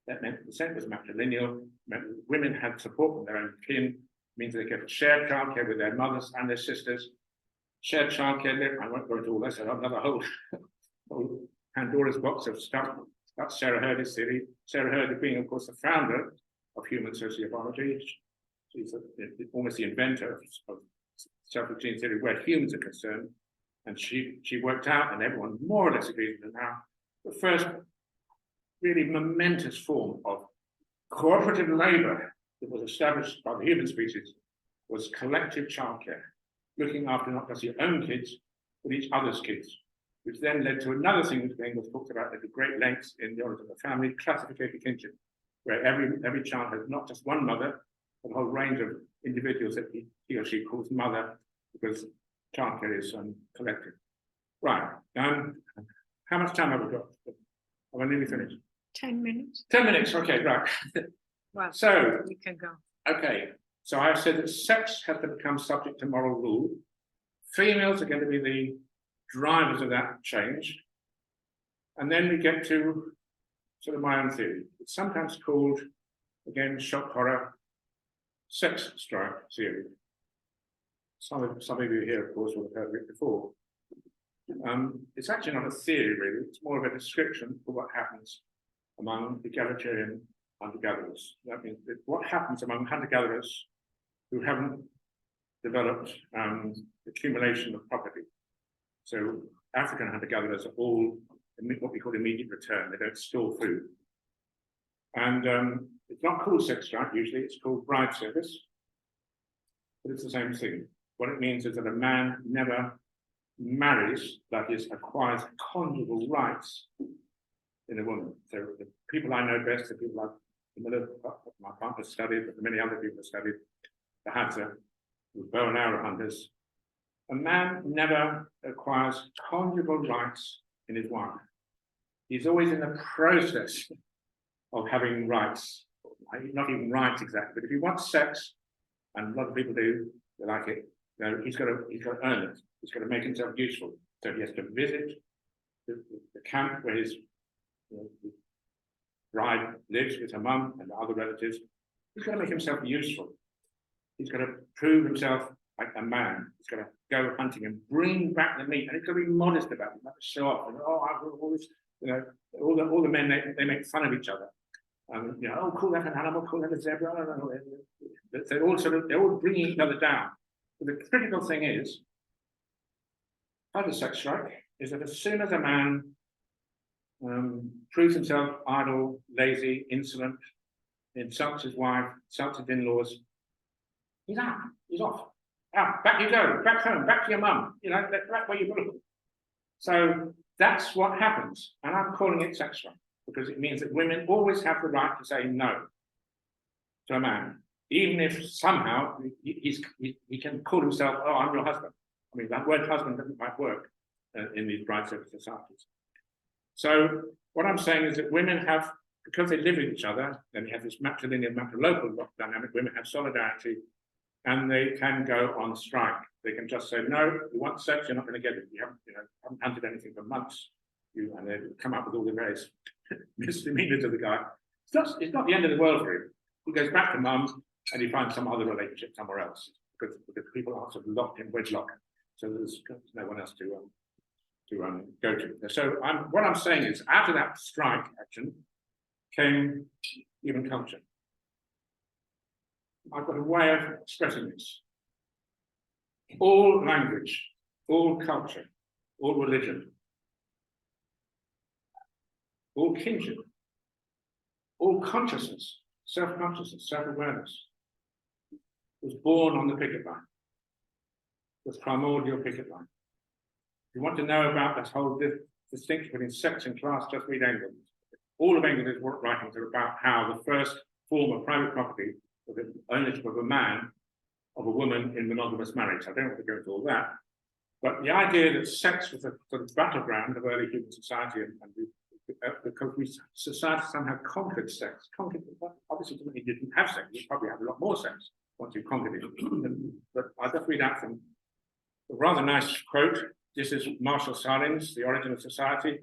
That meant the descent was matrilineal, meant women had support from their own kin, means they get shared childcare with their mothers and their sisters. Shared childcare, I won't go into all this, I've another whole Pandora's box of stuff. That's Sarah Hurdy's theory. Sarah Hurdy being, of course, the founder of human sociobiology. She's almost the inventor of self-routine theory where humans are concerned. And she worked out, and everyone more or less agrees with her now, the first really momentous form of cooperative labor that was established by the human species was collective childcare, looking after not just your own kids, but each other's kids, which then led to another thing which Engels talked about at great lengths in The Origin of the Family, classificated kinship, where every child has not just one mother, but a whole range of individuals that he or she calls mother, because childcare is collective. Right, how much time have we got? Have I nearly finished? 10 minutes. 10 minutes, okay, right. Well, So, you can go. okay, so I've said that sex has to become subject to moral rule. Females are going to be the drivers of that change. And then we get to sort of my own theory. It's sometimes called, again, shock horror, sex strike theory. Some of you here, of course, will have heard of it before. It's actually not a theory, really. It's more of a description for what happens among egalitarian hunter-gatherers. That means that what happens among hunter-gatherers who haven't developed accumulation of property. So African hunter-gatherers are all what we call immediate return. They don't store food. And it's not called sex strike, usually. It's called bride service. But it's the same thing. What it means is that a man never marries, that is, acquires conjugal rights in a woman. So the people I know best, the people my partner studied, but many other people have studied, the Hadza, the bow and arrow hunters. A man never acquires conjugal rights in his wife. He's always in the process of having rights, not even rights exactly, but if he wants sex, and a lot of people do, they like it, he's got to earn it. He's got to make himself useful. So he has to visit the camp where his bride lives with her mum and other relatives. He's got to make himself useful. He's got to prove himself like a man. He's got to go hunting and bring back the meat, and he's got to be modest about it, not to show off. And I've got all this, all the men they make fun of each other. Oh, call that an animal, call that a zebra. They're all bringing each other down. But the critical thing is, part of sex strike is that as soon as a man proves himself idle, lazy, insolent, insults his wife, insults his in-laws, he's out, he's off. Out, back you go, back home, back to your mum, back where you belong. So that's what happens. And I'm calling it sex strike because it means that women always have the right to say no to a man, even if somehow he can call himself, oh, I'm your husband. I mean, that word husband doesn't quite work in these bride service societies. So what I'm saying is that women have, because they live with each other, then you have this matrilineal, matrilocal dynamic, women have solidarity, and they can go on strike. They can just say, no, you want sex, you're not going to get it. You haven't hunted anything for months. And they come up with all the various misdemeanors of the guy. It's not the end of the world for him. He goes back to mum and he finds some other relationship somewhere else because people are sort of locked in wedlock. So there's no one else to go to. So what I'm saying is, after that strike action came human culture. I've got a way of expressing this. all language, all culture, all religion, all kinship, all consciousness, self-consciousness, self-awareness, was born on the picket line, the primordial picket line. If you want to know about this whole distinction between sex and class, just read Engels. All of Engels' writings are about how the first form of private property was the ownership of a man, of a woman in monogamous marriage. I don't want to go into all that, but the idea that sex was a sort of battleground of early human society, because society somehow conquered sex. Obviously, doesn't mean you didn't have sex. You probably have a lot more sex once you conquered it. But I'll just read out from a rather nice quote. This is Marshall Salins, The Origin of Society.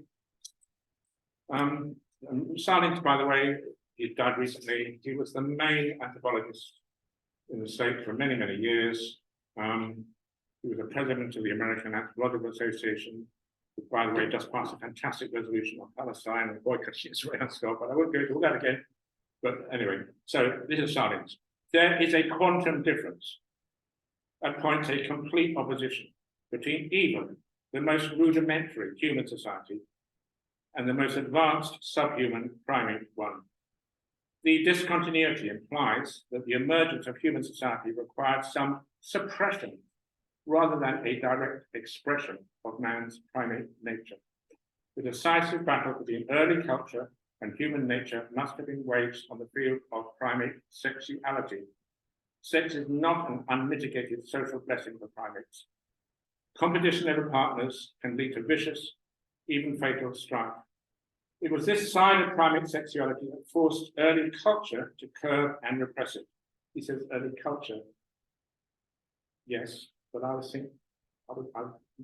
Salins, by the way, he died recently. He was the main anthropologist in the States for many, many years. He was the president of the American Anthropological Association, who, by the way, just passed a fantastic resolution on Palestine and boycotting Israel and stuff, but I won't go into all that again. But anyway, so this is Salins. There is a quantum difference that points a complete opposition between even the most rudimentary human society and the most advanced subhuman primate one. The discontinuity implies that the emergence of human society required some suppression rather than a direct expression of man's primate nature. The decisive battle between early culture and human nature must have been waged on the field of primate sexuality. Sex is not an unmitigated social blessing for primates. Competition over partners can lead to vicious, even fatal strife. It was this side of primate sexuality that forced early culture to curb and repress it. He says early culture. Yes, but I would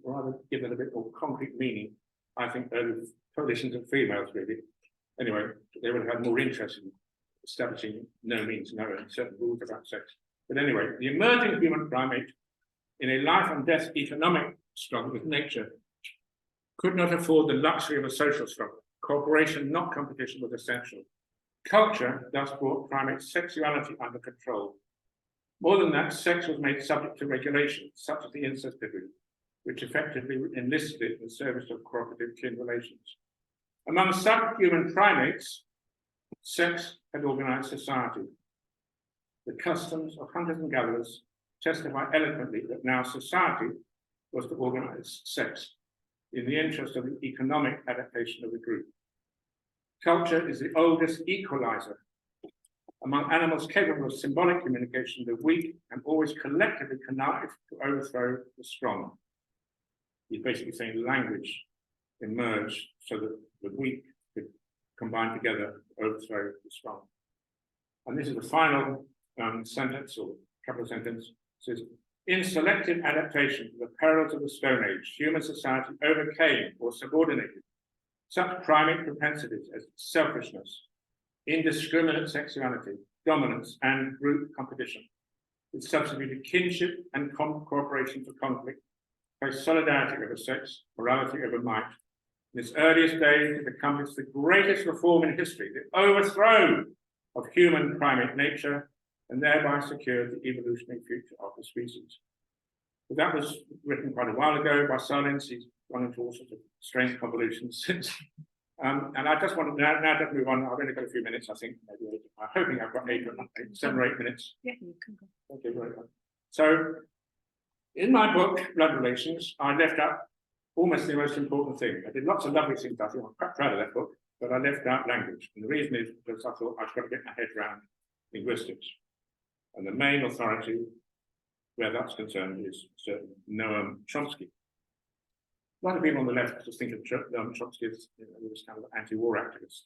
rather give it a bit more concrete meaning. I think early coalitions of females, really. Anyway, they would have had more interest in establishing no means no and certain rules about sex. But anyway, the emerging human primate in a life and death economic struggle with nature could not afford the luxury of a social struggle. Cooperation, not competition, was essential. Culture thus brought primate sexuality under control. More than that, sex was made subject to regulation, such as the incest decree, which effectively enlisted it in service of cooperative kin relations. Among subhuman primates, sex had organized society. The customs of hunters and gatherers testify eloquently that now society was to organize sex in the interest of the economic adaptation of the group. Culture is the oldest equalizer. Among animals capable of symbolic communication, the weak and always collectively connive to overthrow the strong. He's basically saying language emerged so that the weak could combine together to overthrow the strong. And this is the final sentence, or couple of sentences. It says, in selective adaptation to the perils of the Stone Age, human society overcame or subordinated such primate propensities as selfishness, indiscriminate sexuality, dominance, and group competition. It substituted kinship and cooperation for conflict, placed solidarity over sex, morality over might. In its earliest days, it accomplished the greatest reform in history, the overthrow of human primate nature, and thereby secured the evolutionary future of the species. But that was written quite a while ago by Salins. He's gone into all sorts of strange convolutions since. And I just want to now just move on. I've only got a few minutes, I think. Maybe I'm hoping I've got 7 or 8 minutes. Yeah, you can go. Okay, very good. So, in my book, Blood Relations, I left out almost the most important thing. I did lots of lovely things, I think. I'm quite proud of that book, but I left out language. And the reason is because I thought I've got to get my head around linguistics. And the main authority where that's concerned is certain Noam Chomsky. A lot of people on the left just think of Noam Chomsky as this kind of anti-war activist.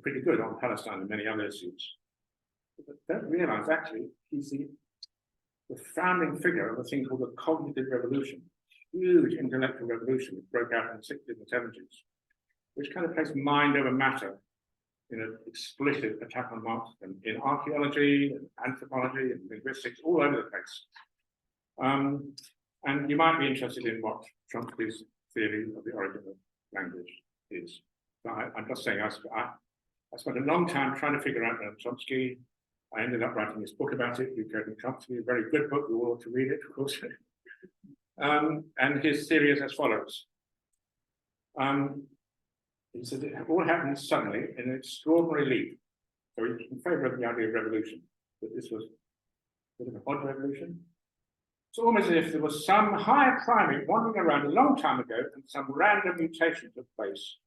Pretty good on Palestine and many other issues. But don't realize actually he's the founding figure of a thing called the cognitive revolution, huge intellectual revolution that broke out in the 60s and 70s, which kind of placed mind over matter in an explicit attack on Marxism in archaeology and anthropology and linguistics all over the place. And you might be interested in what Chomsky's theory of the origin of language is. But I'm just saying, I spent a long time trying to figure out Chomsky. I ended up writing this book about it. You can come to me, a very good book. You all ought to read it, of course. And his theory is as follows. He said it all happened suddenly in an extraordinary leap. So he's in favor of the idea of revolution, but this was a bit of an odd revolution. It's almost as if there was some higher primate wandering around a long time ago and some random mutation took place,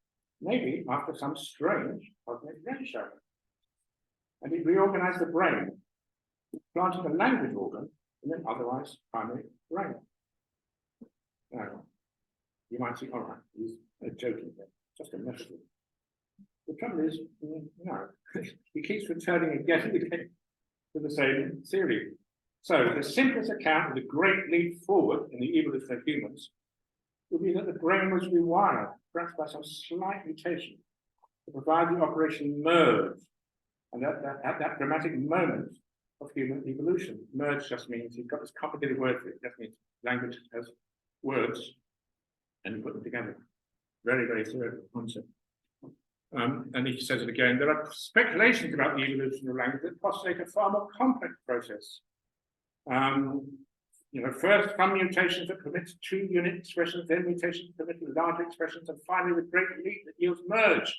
maybe after some strange cosmic red show. And it reorganized the brain, planting a language organ in an otherwise primate brain. Now, you might think, all right, he's joking there, just a metaphor. The trouble is, no, he keeps returning again and again to the same theory. So the simplest account of the great leap forward in the evolution of humans would be that the brain was rewired, perhaps by some slight mutation, to provide the operation merge. And at that dramatic moment of human evolution, merge just means you've got this complicated word for it. That means language has words and you put them together. Very, very theoretical concept. And he says it again, there are speculations about the evolution of language that postulate a far more complex process. First some mutations that permit 2-unit expressions, then mutations that permit larger expressions, and finally the great leap that yields merge.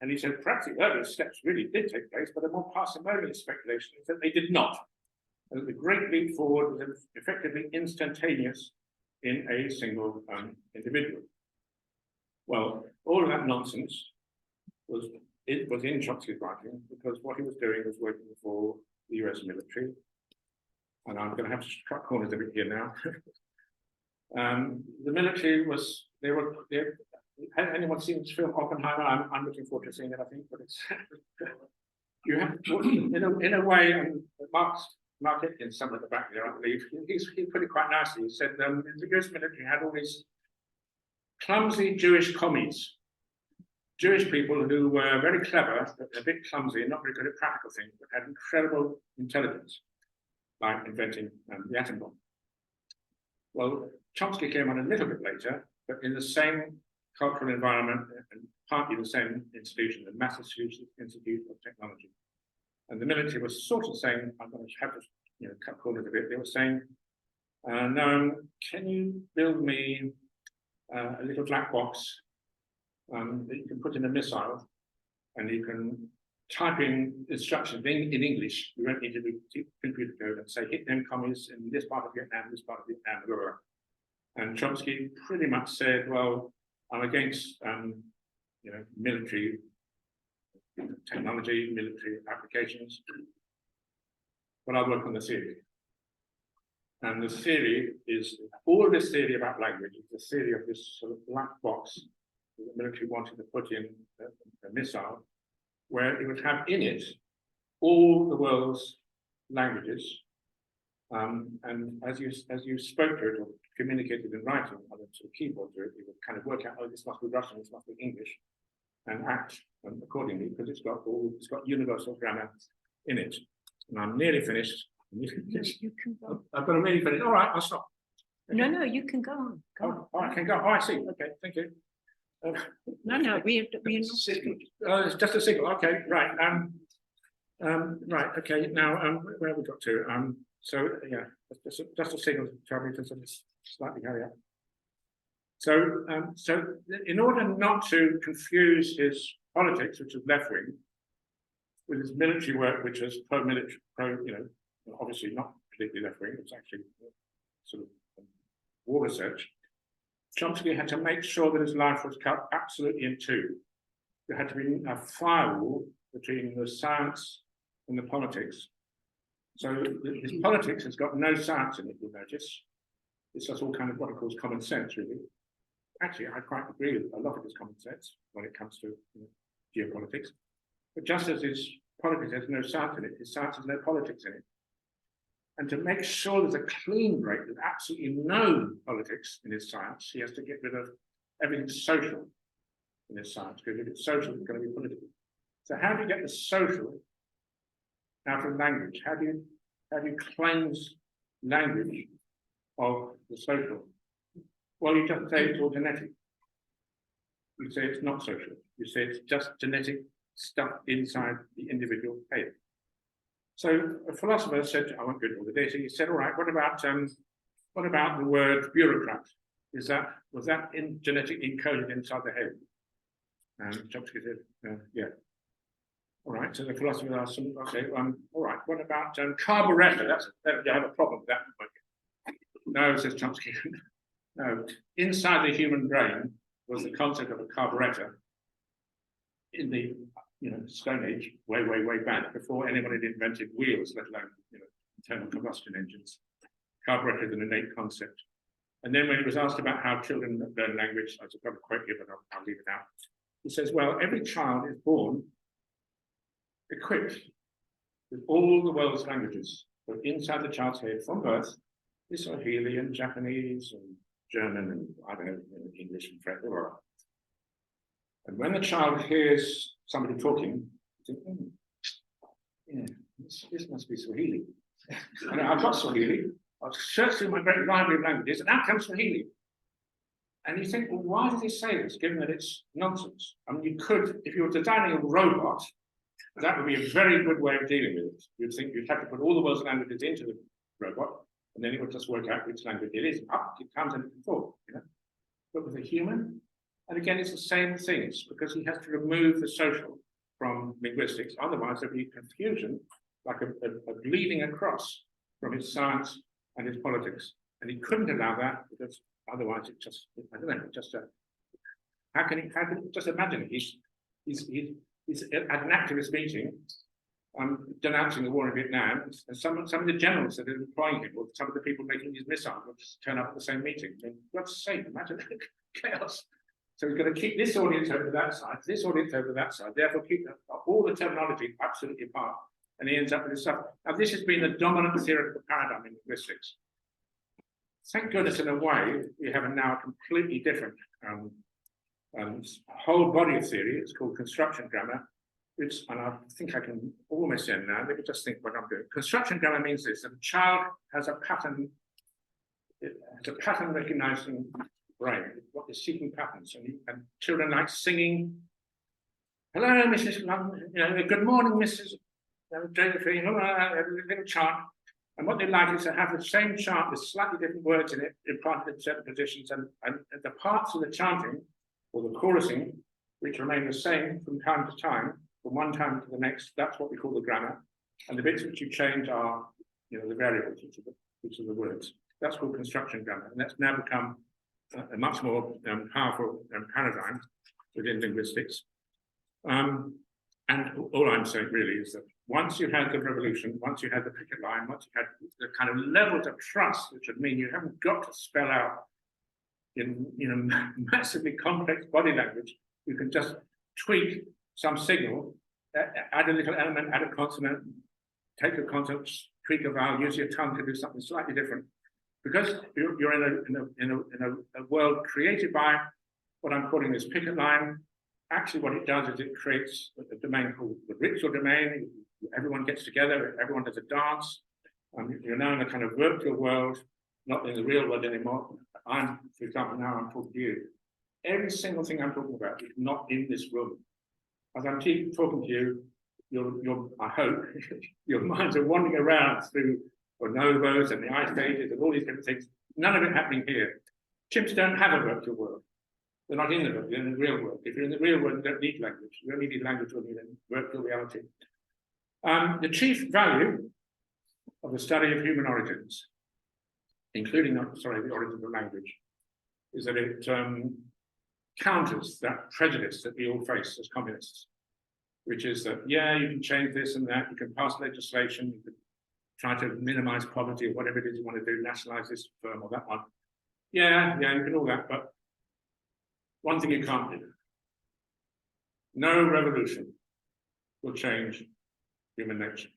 And he said perhaps the earliest steps really did take place, but a more parsimonious speculation is that they did not. And that the great leap forward was effectively instantaneous in a single individual. Well, all of that nonsense was in Chomsky's writing, because what he was doing was working for the US military. And I'm going to have to cut corners a bit here now. The military was, has anyone seen this film Oppenheimer? I'm looking forward to seeing it, I think, but it's, you have, in a way, Mark Atkins, somewhere at the back there, I believe, he put it quite nicely. He said the US military had all these clumsy Jewish commies, Jewish people who were very clever, but a bit clumsy and not very good at practical things, but had incredible intelligence, like inventing the atom bomb. Well, Chomsky came on a little bit later, but in the same cultural environment and partly the same institution, the Massachusetts Institute of Technology. And the military was sort of saying, I'm going to have to cut corners a bit. They were saying, no, can you build me a little black box that you can put in a missile, and you can type in instructions in English. You don't need to do computer code and say, hit them commies in this part of Vietnam, this part of Vietnam, blah, blah, blah. And Chomsky pretty much said, well, I'm against military technology, military applications, but I'll work on the theory. And the theory is, all of this theory about language is the theory of this sort of black box that the military wanted to put in a missile, where it would have in it all the world's languages. And as you spoke to it or communicated in writing on a sort of keyboard to it, it would kind of work out, oh, this must be Russian, this must be English, and act accordingly, because it's got universal grammar in it. And I'm nearly finished. You can go. I've got to really finish. All right, I'll stop. Okay. No, you can go on. Go on. I can go. Oh, I see. Okay, thank you. No, we're not. It's just a signal. Okay, right. Right. Okay. Now, where have we got to? So yeah, just a signal to tell me to sort of slightly hurry up. So, in order not to confuse his politics, which is left wing, with his military work, which is pro-military, obviously not particularly left wing. It's actually sort of war research. Chomsky had to make sure that his life was cut absolutely in two. There had to be a firewall between the science and the politics. So his politics has got no science in it, you'll notice. It's just all kind of what he calls common sense, really. Actually, I quite agree with a lot of his common sense when it comes to geopolitics. But just as his politics has no science in it, his science has no politics in it. And to make sure there's a clean break, there's absolutely no politics in his science, he has to get rid of everything social in his science, because if it's social, it's going to be political. So how do you get the social out of language? How do you cleanse language of the social? Well, you just say it's all genetic. You say it's not social. You say it's just genetic stuff inside the individual head. So a philosopher said, I won't go into all the data, he said, all right, what about the word bureaucrat? Was that genetically encoded inside the head? And Chomsky said, yeah. All right, so the philosopher asked him, okay, all right, what about carburetor? You have a problem with that. No, says Chomsky. No, inside the human brain was the concept of a carburetor in the Stone Age, way back, before anyone had invented wheels, let alone internal combustion engines. Carburetor is an innate concept. And then when he was asked about how children learn language, I've got a quote here, but I'll leave it out. He says, well, every child is born equipped with all the world's languages. But inside the child's head from birth is Swahili and Japanese and German and I don't know, English and French. And when the child hears somebody talking, you think, yeah, this must be Swahili. And I've got Swahili. I've searched through my great library of languages, and out comes Swahili. And you think, well, why did he say this, given that it's nonsense? I mean, you could, if you were designing a robot, that would be a very good way of dealing with it. You'd think you'd have to put all the world's languages into the robot, and then it would just work out which language it is. Up, it comes and forth. But with a human, and again, it's the same thing. It's because he has to remove the social from linguistics. Otherwise, there'd be confusion, like a bleeding across from his science and his politics. And he couldn't allow that because otherwise it just, I don't know, how can he just imagine it? He's at an activist meeting denouncing the war in Vietnam, and some of the generals that are employing him, or some of the people making these missiles, will just turn up at the same meeting. I mean, for God's sake, imagine chaos. So he's going to keep this audience over to that side, this audience over to that side, therefore keep all the terminology absolutely apart. And he ends up with this stuff. Now, this has been the dominant theoretical paradigm in linguistics. Thank goodness, in a way, we have now a completely different whole body of theory. It's called construction grammar. And I think I can almost end now. Let me just think what I'm doing. Construction grammar means this: that a child has a pattern, recognizing brain, what is seeking patterns, and children like singing. Hello, Mrs. Good morning, Mrs. Josephine. Little chant. And what they like is to have the same chant with slightly different words in it, implanted in certain positions, and the parts of the chanting or the chorusing, which remain the same from time to time, from one time to the next. That's what we call the grammar. And the bits which you change are, the variables, which are the words. That's called construction grammar, and that's now become a much more powerful paradigm within linguistics. And all I'm saying really is that once you had the revolution, once you had the picket line, once you had the kind of levels of trust, which would mean you haven't got to spell out in massively complex body language, you can just tweak some signal, add a little element, add a consonant, take a consonant, tweak a vowel, use your tongue to do something slightly different. Because you're in a world created by what I'm calling this picket line. Actually, what it does is it creates a domain called the ritual domain. Everyone gets together, everyone does a dance. You're now in a kind of virtual world, not in the real world anymore. For example, now I'm talking to you. Every single thing I'm talking about is not in this room. As I'm talking to you, I hope, your minds are wandering around through bonobos and the ice ages and all these different things. None of it happening here. Chimps don't have a virtual world. They're not in the world, they're in the real world. If you're in the real world, you don't need language. You only need language when you're in virtual reality. The chief value of the study of human origins, including, the origins of language, is that it counters that prejudice that we all face as communists, which is that, yeah, you can change this and that, you can pass legislation, you can try to minimize poverty or whatever it is you want to do, nationalize this firm or that one. Yeah, you can all that, but one thing you can't do. No revolution will change human nature.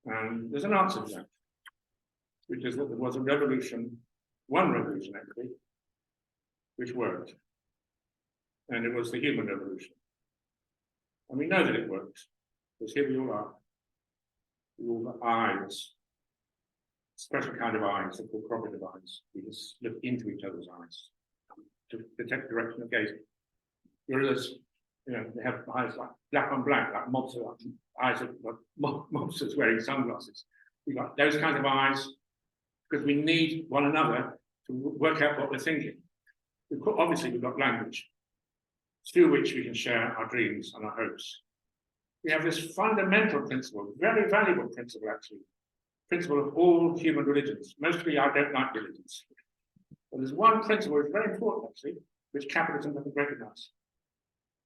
And there's an answer to that, which is that there was a revolution, one revolution actually, which worked. And it was the human revolution. And we know that it works, because here we all are. We all got eyes, special kind of eyes, they're called crocodile eyes. We just look into each other's eyes to detect direction of gaze. Whereas You know, they have eyes like black on black, like mobsters, eyes of mobsters wearing sunglasses. We've got those kinds of eyes because we need one another to work out what we're thinking. Obviously, we've got language through which we can share our dreams and our hopes. We have this fundamental principle, very valuable principle actually, principle of all human religions. Mostly I don't like religions. But there's one principle that's very important actually, which capitalism doesn't recognize.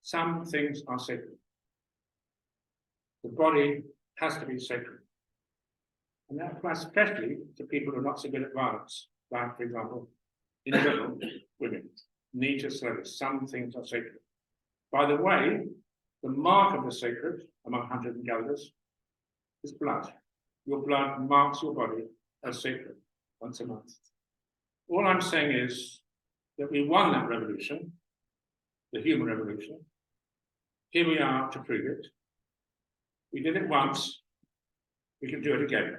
Some things are sacred. The body has to be sacred. And that applies especially to people who are not so good at violence, like, for example, in general, women need to service. Some things are sacred. By the way, the mark of the sacred among hunters and gatherers is blood. Your blood marks your body as sacred once a month. All I'm saying is that we won that revolution, the human revolution. Here we are to prove it. We did it once, we can do it again.